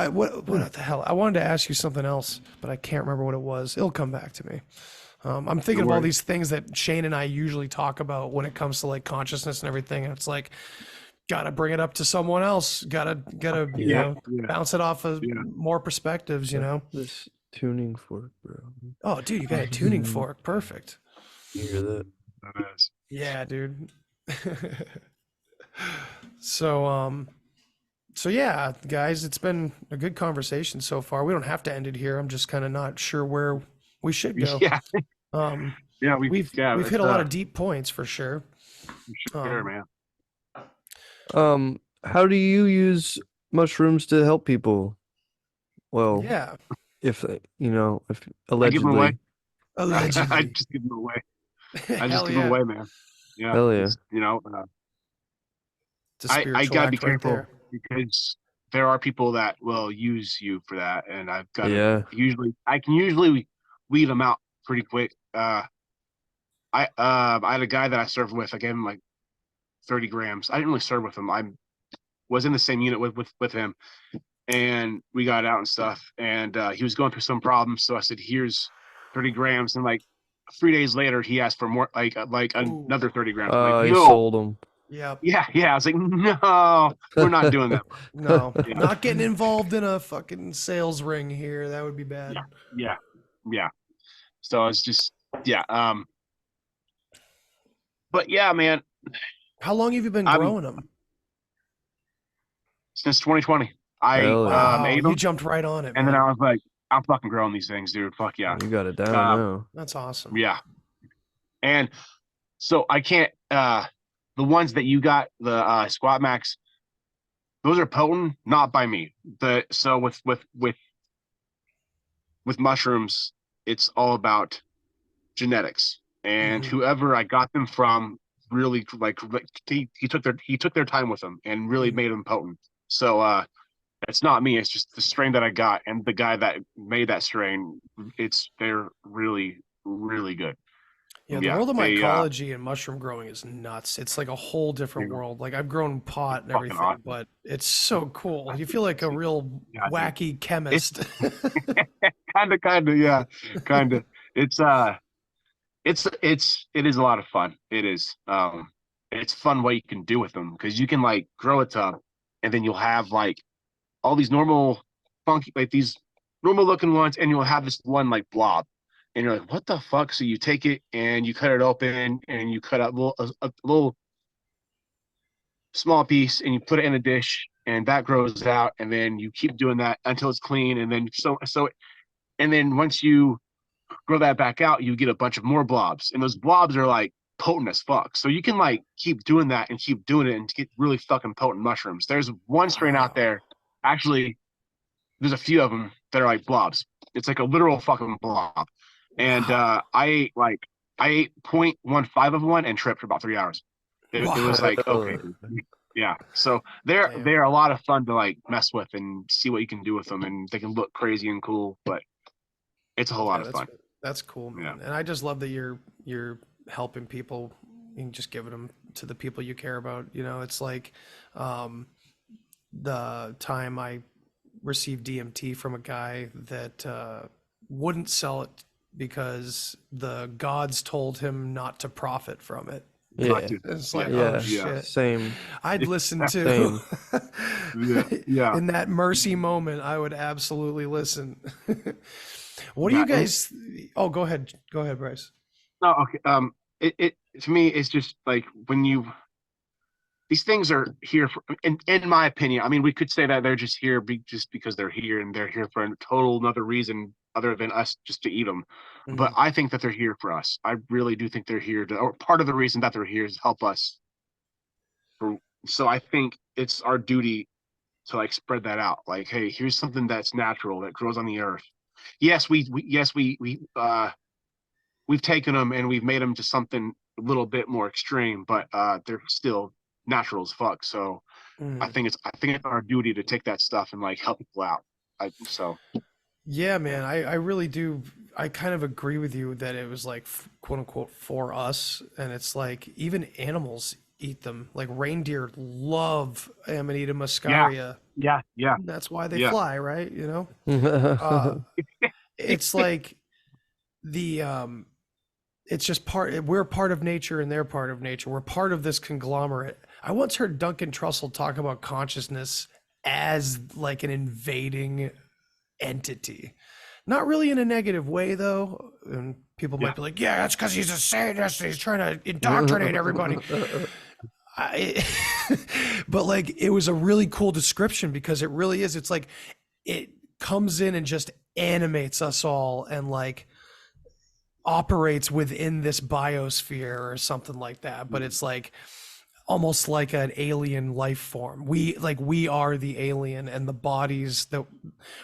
What the hell? I wanted to ask you something else, but I can't remember what it was. It'll come back to me. I'm thinking of all these things that Shane and I usually talk about when it comes to like consciousness and everything. And it's like, gotta bring it up to someone else. Gotta you know, bounce it off of more perspectives, you know? This tuning fork, bro. Oh, dude, you got a tuning fork. Perfect. You hear that? That is. Yeah, dude. So yeah, guys, it's been a good conversation so far. We don't have to end it here. I'm just kind of not sure where we should go. Yeah. We've hit a lot of deep points for sure. Sure, man. How do you use mushrooms to help people? Well, yeah, if you know, if I give them away. allegedly, I just give them away. I just Hell give them yeah. away, man. Yeah. Hell yeah. You know, It's a I spiritual gotta be act right careful there. because there are people that will use you for that, and I've got Yeah. I can usually weed them out pretty quick. I had a guy that I served with. I gave him like 30 grams. I didn't really serve with him. I was in the same unit with him, and we got out and stuff. And he was going through some problems, so I said, "Here's 30 grams." And like 3 days later, he asked for more, like another 30 grams. I'm like, You no. sold them. Yep. Yeah. I was like, no, we're not doing that. No, not getting involved in a fucking sales ring here. That would be bad. Yeah. So it's just, but yeah, man. How long have you been growing them? Since 2020. Wow, ate you them, jumped right on it, and man. then I was like, I'm fucking growing these things, dude. Fuck yeah. You got it down now. That's awesome. Yeah. And so I can't, the ones that you got, the Squat Max, those are potent, not by me. So with mushrooms, it's all about genetics, and whoever I got them from really like he took their time with them and really made them potent. So it's not me, it's just the strain that I got and the guy that made that strain. They're really, really good. Yeah, the world of mycology and mushroom growing is nuts. It's like a whole different world. Like I've grown pot and everything, awesome. But it's so cool. You feel like a real wacky chemist. Kind of. It is a lot of fun. It is. It's fun what you can do with them, because you can like grow a tub, and then you'll have like all these normal funky, like these normal looking ones, and you'll have this one like blob. And you're like, what the fuck? So you take it and you cut it open and you cut out a little small piece and you put it in a dish, and that grows out. And then you keep doing that until it's clean. And then and then once you grow that back out, you get a bunch of more blobs. And those blobs are like potent as fuck. So you can like keep doing that and keep doing it and get really fucking potent mushrooms. There's one strain out there. Actually, there's a few of them that are like blobs. It's like a literal fucking blob. And I ate 0.15 of one and tripped for about 3 hours. It was like, okay. Yeah. So they're a lot of fun to like mess with and see what you can do with them, and they can look crazy and cool, but it's a whole lot of fun. That's cool, man. And I just love that you're helping people and just giving them to the people you care about. You know, it's like the time I received DMT from a guy that wouldn't sell it because the gods told him not to profit from it. Yeah. It's like, Yeah. oh shit. Same. I'd listen to Same. Yeah. in that mercy moment, I would absolutely listen. What do you guys? Oh, go ahead, Bryce. No, okay. It to me, it's just like when these things are here for, in my opinion. I mean, we could say that they're just here just because they're here, and they're here for a total another reason other than us just to eat them. But I think that they're here for us. I really do think they're here or part of the reason that they're here is help us. So I think it's our duty to like spread that out. Like, hey, here's something that's natural that grows on the earth. Yes, we've taken them and we've made them to something a little bit more extreme, but they're still natural as fuck. So I think it's our duty to take that stuff and like help people out. Yeah, man, I really do. I kind of agree with you that it was like quote unquote for us, and it's like even animals eat them. Like reindeer love Amanita muscaria. Yeah. That's why they fly, right? You know, it's like it's just we're part of nature and they're part of nature. We're part of this conglomerate. I once heard Duncan Trussell talk about consciousness as like an invading entity. Not really in a negative way though. And people might be like, yeah, that's because he's a sadist. He's trying to indoctrinate everybody. But like, it was a really cool description because it really is. It's like, it comes in and just animates us all and like operates within this biosphere or something like that. But it's like almost like an alien life form. We are the alien, and the bodies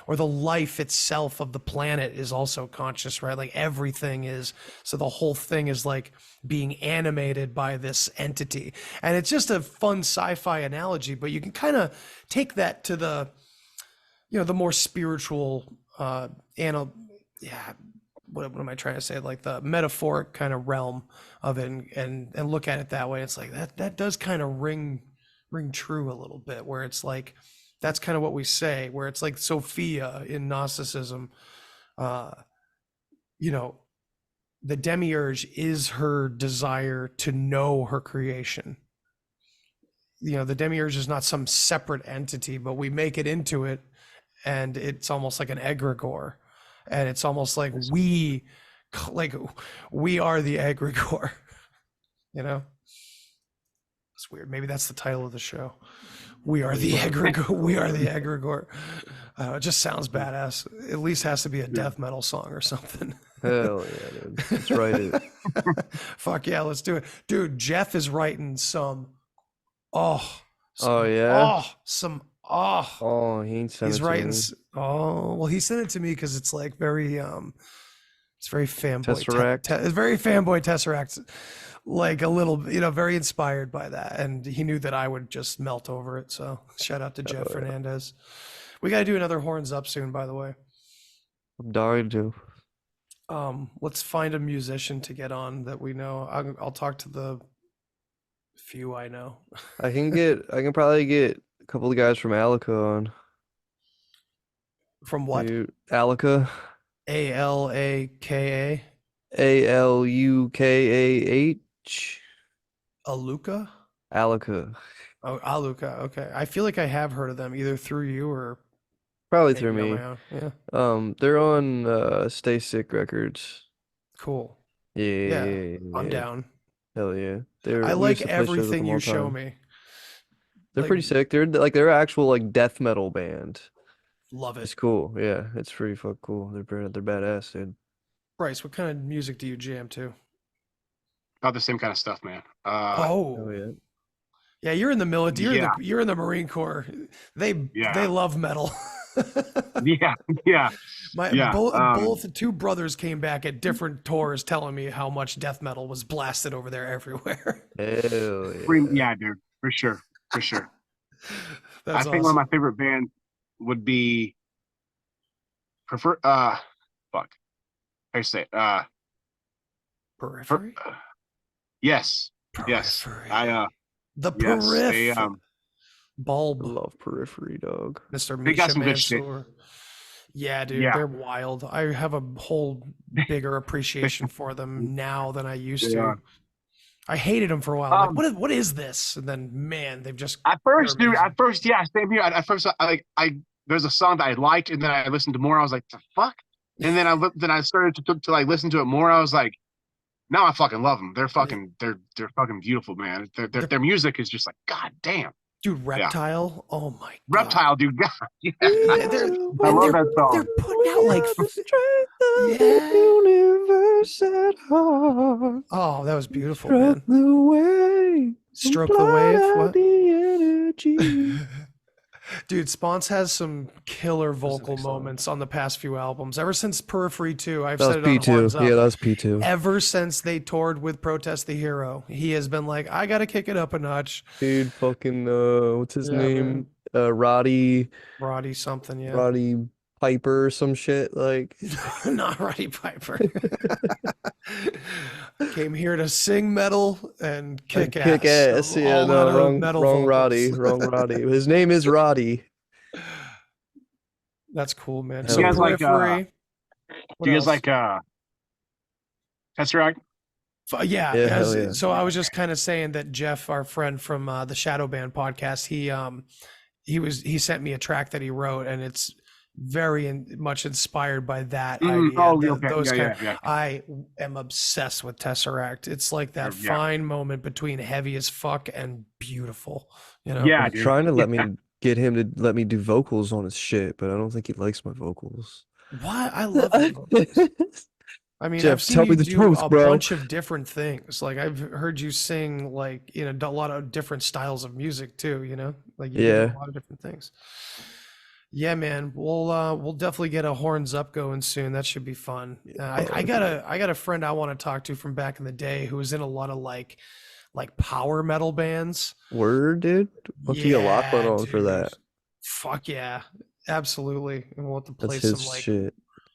or the life itself of the planet is also conscious, right? Like everything is. So the whole thing is like being animated by this entity. And it's just a fun sci-fi analogy, but you can kind of take that to the, the more spiritual, what am I trying to say? Like the metaphoric kind of realm of it, and look at it that way. It's like that does kind of ring true a little bit, where it's like that's kind of what we say, where it's like Sophia in Gnosticism, the demiurge is her desire to know her creation. The demiurge is not some separate entity, but we make it into it, and it's almost like an egregore. And it's almost like we are the egregore, It's weird. Maybe that's the title of the show. We are the egregore. We are the egregore. It just sounds badass. At least has to be a death metal song or something. Hell yeah, dude. Let's write it. Fuck yeah, let's do it. Dude, Jeff is writing some. He ain't sent he's it to writing. me. Well, he sent it to me because it's like very it's very fanboy. Tesseract. It's very fanboy Tesseract, like a little, very inspired by that, and he knew that I would just melt over it. So shout out to Jeff Fernandez. We got to do another Horns Up soon, by the way. I'm dying to. Let's find a musician to get on that we know. I'll talk to the few I know. I can probably get a couple of guys from Alica on. From what? Dude, Alica. Alaka. Alukaah. Aluka? Alica. Oh, Aluka. Okay. I feel like I have heard of them either through you or Probably through maybe on me. my own. Yeah. They're on Stay Sick Records. Cool. Yeah. I'm down. Hell yeah. I like everything you show me. They're Like, pretty sick. They're actual like death metal band. love It's it. cool. Yeah, it's pretty fuck cool. They're badass, dude. Bryce, what kind of music do you jam to? About the same kind of stuff, man. Oh yeah. Yeah, you're in the military. Yeah. You're in the Marine Corps. They love metal. Yeah. Both two brothers came back at different tours telling me how much death metal was blasted over there everywhere. Hell yeah. Yeah, dude, for sure. That's I think one of my favorite bands would be fuck. How do you say it? Periphery? Yes. Periphery. Yes. The yes, periphery. Bulb, I love Periphery, dog. Mr. They got Misha some good shit. Mansour. Yeah, dude, Yeah. they're wild. I have a whole bigger appreciation for them now than I used Yeah. to. I hated them for a while. I'm Um, like, what is this? And then, man, they've just At first, they're dude. amazing. At first, yeah, same here. At first, I there's a song that I liked, and then I listened to more. I was like, the fuck. And then I started to like listen to it more. I was like, now I fucking love them. They're fucking beautiful, man. Their music is just like, god damn. Dude, Reptile. Oh my god. Reptile, dude. God, yeah. They're, I love that song. they're putting out like Yeah. Universe at heart. oh, that was beautiful, Stroke man. the wave. Stroke the Blot wave. out What? the energy. Dude, Spons has some killer vocal next song? moments on the past few albums. Ever since Periphery 2, I've That said was it on Horns P2. Up. Yeah, that was P2. Ever since they toured with Protest the Hero, he has been like, I gotta kick it up a notch. Dude, fucking what's his Yeah, name? Roddy Roddy something, yeah. Roddy Piper or some shit. Like Not Roddy Piper. Came here to sing metal and kick ass. kick ass. Yeah, All no, out of wrong metal Roddy. vocals. Wrong Roddy. His name is Roddy. That's cool, man. Do So you guys like, Periphery. Do you guys like Tesseract? Yeah, Yeah, hell yeah. so I was just kind of saying that Jeff, our friend from the Shadow Band podcast, he sent me a track that he wrote, and it's very much inspired by that idea. Yeah. I am obsessed with Tesseract. It's like that Yeah. fine moment between heavy as fuck and beautiful. You know? Yeah, I'm dude. trying to get him to let me do vocals on his shit, but I don't think he likes my vocals. What? I love your vocals. I mean, Jeff, I've seen tell you me the do truth, a bro. bunch of different things. Like I've heard you sing like a lot of different styles of music too. You know, like you do Yeah. a lot of different things. Yeah, man. We'll definitely get a Horns Up going soon. That should be fun. I got a friend I want to talk to from back in the day who was in a lot of like power metal bands. Word, dude. Why don't you get Lachlan on for dude. that? Fuck yeah, absolutely. And we'll have to play That's some his like shit.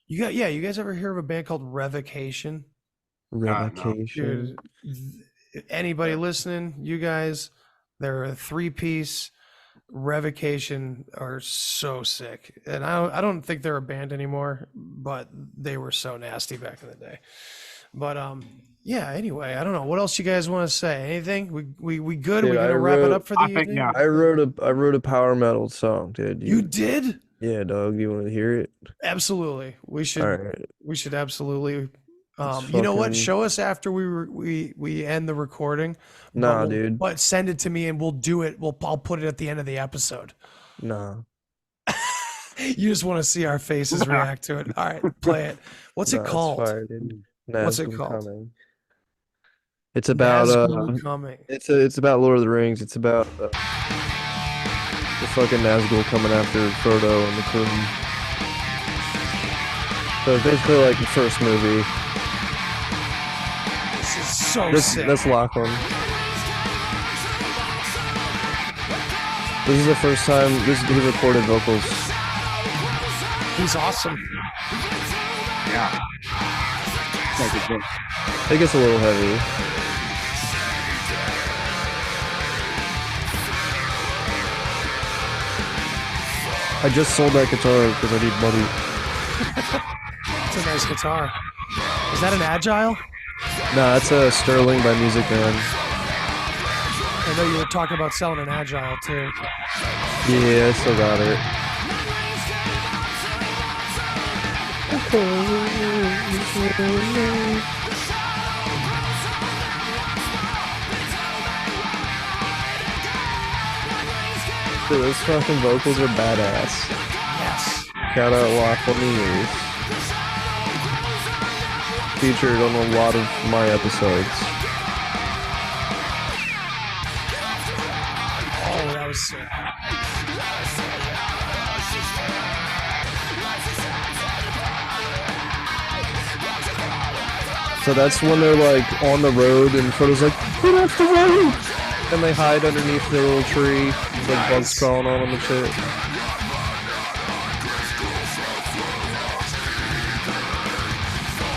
you guys ever hear of a band called Revocation? Revocation. Dude, anybody listening, you guys, they're a 3-piece. Revocation are so sick, and I don't think they're a band anymore, but they were so nasty back in the day. But yeah, anyway, I don't know what else you guys want to say. Anything? We good? Dude, We gonna I wrap it wrote- up for the I think, evening? yeah. I wrote a power metal song, dude. You did? Yeah, dog. You want to hear it? Absolutely. We should All right. we should absolutely Let's you know what? fucking- Show us after we end the recording. Nah, but dude. But send it to me and we'll do it. I'll put it at the end of the episode. Nah. You just want to see our faces react to it. All right, play it. What's Nah, it it's called? fire, dude. What's it Nazgul called? Coming. It's about Nazgul Coming. it's about Lord of the Rings. It's about the fucking Nazgul coming after Frodo and the crew. So it's basically like the first movie. This is so sick. That's Lachlan. This is the first time he recorded vocals. He's awesome. Yeah. It gets a little heavy. I just sold that guitar because I need money. It's a nice guitar. Is that an Agile? Nah, that's a Sterling by Music Man. I know you were talking about selling an Agile too. Yeah, I still got it. Dude, those fucking vocals are badass. Yes. Shout out Lachlan Ears. Featured on a lot of my episodes. Oh, that was sick. So that's when they're like on the road and Frodo's like, get off the road! And they hide underneath their little tree. There's like bugs crawling on them and shit.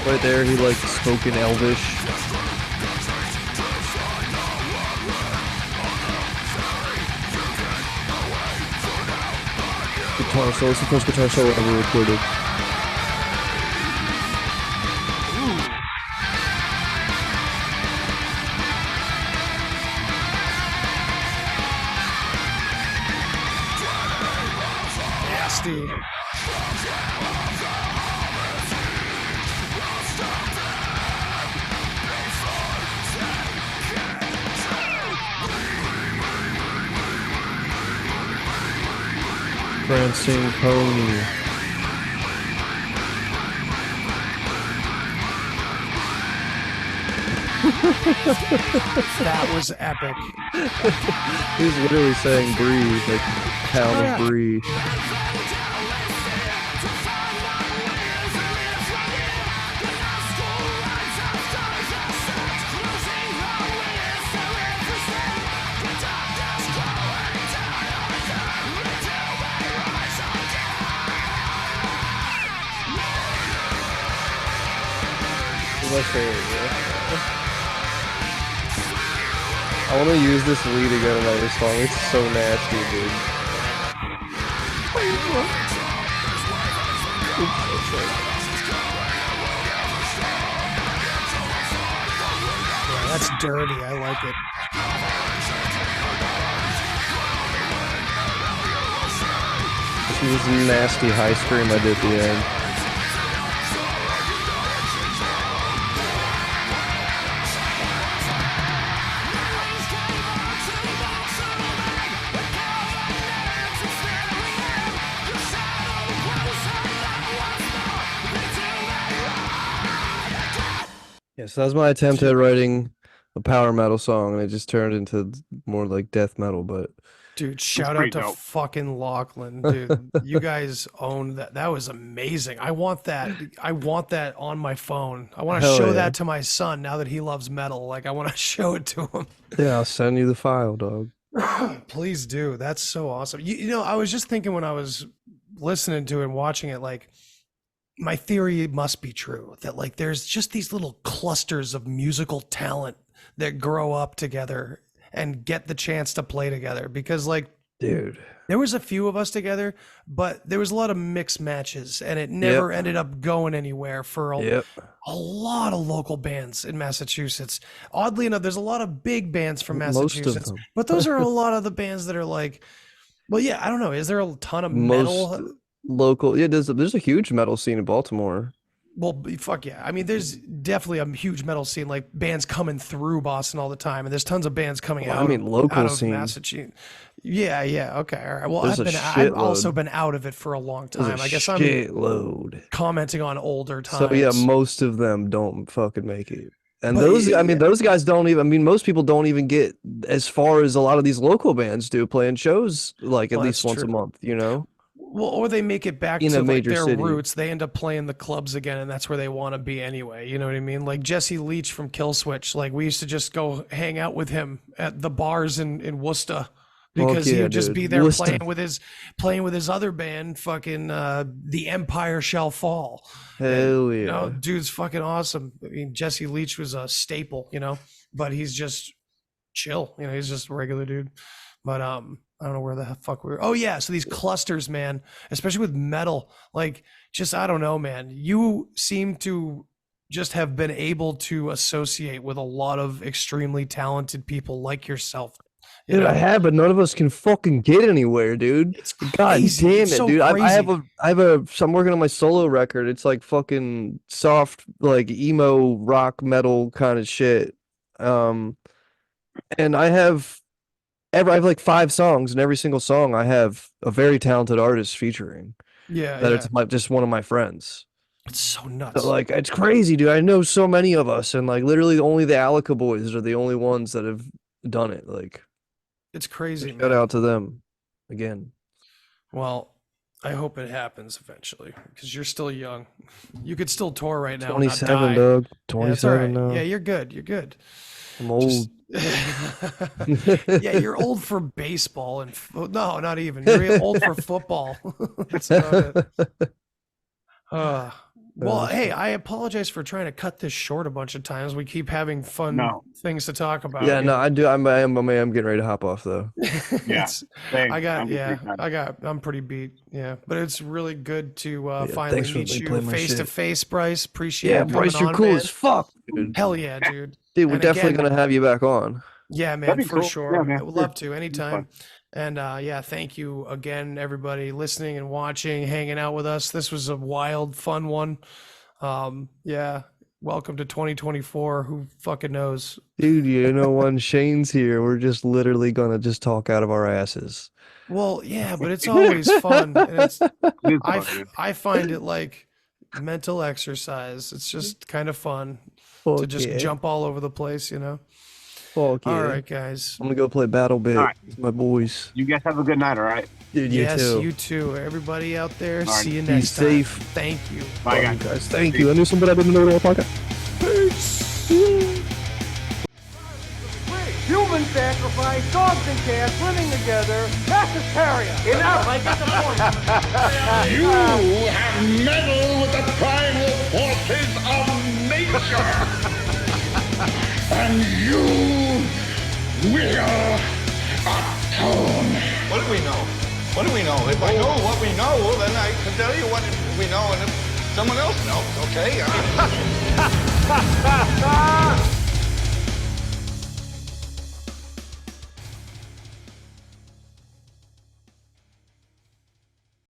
Right there, he like spoke in Elvish. guitar solo. It's the first guitar solo ever recorded. Nasty. Prancing Pony. That was epic. He's literally saying breathe, like town of breathe. My favorite, yeah. I want to use this lead again in another song. It's so nasty, dude. That's dirty. I like it. This was a nasty high scream I did at the end. Yeah, so that was my attempt at writing a power metal song, and it just turned into more like death metal, but Dude, shout out to fucking Lachlan, dude. You guys own that. That was amazing. I want that. I want that on my phone. I want to show that to my son now that he loves metal. Like, I want to show it to him. Yeah, I'll send you the file, dog. Please do. That's so awesome. You know, I was just thinking when I was listening to it and watching it, like, my theory must be true that like there's just these little clusters of musical talent that grow up together and get the chance to play together, because like, dude, there was a few of us together, but there was a lot of mixed matches and it never ended up going anywhere for a lot of local bands in Massachusetts. Oddly enough, there's a lot of big bands from Massachusetts, but those are a lot of the bands that are like, well, yeah, I don't know. Is there a ton of metal? Local, yeah, there's a huge metal scene in Baltimore. Well, fuck yeah. I mean, there's definitely a huge metal scene, like bands coming through Boston all the time, and there's tons of bands coming out. I mean, local out of scene. Massachusetts. Yeah, okay, all right. Well, I've also been out of it for a long time. I guess I'm commenting on older times. So yeah, most of them don't fucking make it. And those guys don't even, I mean, most people don't even get as far as a lot of these local bands do, playing shows like at least once a month, you know? Well, or they make it back to like their roots. They end up playing the clubs again, and that's where they want to be anyway. You know what I mean? Like Jesse Leach from Killswitch. Like we used to just go hang out with him at the bars in Worcester, because he would just be there playing with his other band, fucking The Empire Shall Fall. Hell yeah. You know, dude's fucking awesome. I mean, Jesse Leach was a staple, you know, but he's just chill. You know, he's just a regular dude. But I don't know where the fuck we were. Oh yeah, so these clusters, man, especially with metal, like just, I don't know, man. You seem to just have been able to associate with a lot of extremely talented people like yourself. Dude, I have, but none of us can fucking get anywhere, dude. It's crazy. God damn it, dude. I'm working on my solo record. It's like fucking soft, like emo rock metal kind of shit. And I have like 5 songs, and every single song I have a very talented artist featuring. It's just one of my friends. It's so nuts. So, like, it's crazy, dude. I know so many of us, and like literally only the Alaka boys are the only ones that have done it. Like, it's crazy. Shout out to them again. Well, I hope it happens eventually, because you're still young. You could still tour right now. 27, dog. 27 now. Yeah, you're good. You're good. I'm old. Yeah, you're old for baseball and no, not even. You're old for football. That's about it. Well, hey, I apologize for trying to cut this short a bunch of times. We keep having fun things to talk about. Yeah, no, I do. I'm getting ready to hop off though. Yeah. I'm pretty beat. Yeah, but it's really good to finally thanks for meet you playing my face to shit. face, Bryce. Appreciate Yeah, you Bryce, coming you're on, cool man. as fuck, dude. Hell yeah, dude. Dude, we're And definitely again, gonna have you back on. Yeah, man, That'd be for cool. sure. Yeah, man, I would sure. love to anytime. And yeah, thank you again, everybody listening and watching, hanging out with us. This was a wild, fun one. Yeah, welcome to 2024. Who fucking knows? Dude, you know, when Shane's here, we're just literally gonna just talk out of our asses. Well, yeah, but it's always fun. And I find it like mental exercise. It's just kind of fun to just jump all over the place, you know? Fuck yeah. All right, guys. I'm gonna go play Battle Bit All right. with my boys. You guys have a good night, all right? Dude, you Yes, too. you too. Everybody out there, All right. see you Be next time. safe. Thank you. Bye, Love guys. you guys. Thank you. I knew somebody I didn't know what podcast. Human sacrifice, dogs and cats living together, mass hysteria. Enough, I get the point. You have meddled with the primal forces of nature. And you will atone. What do we know? What do we know? If I know what we know, then I can tell you what we know, and if someone else knows, okay?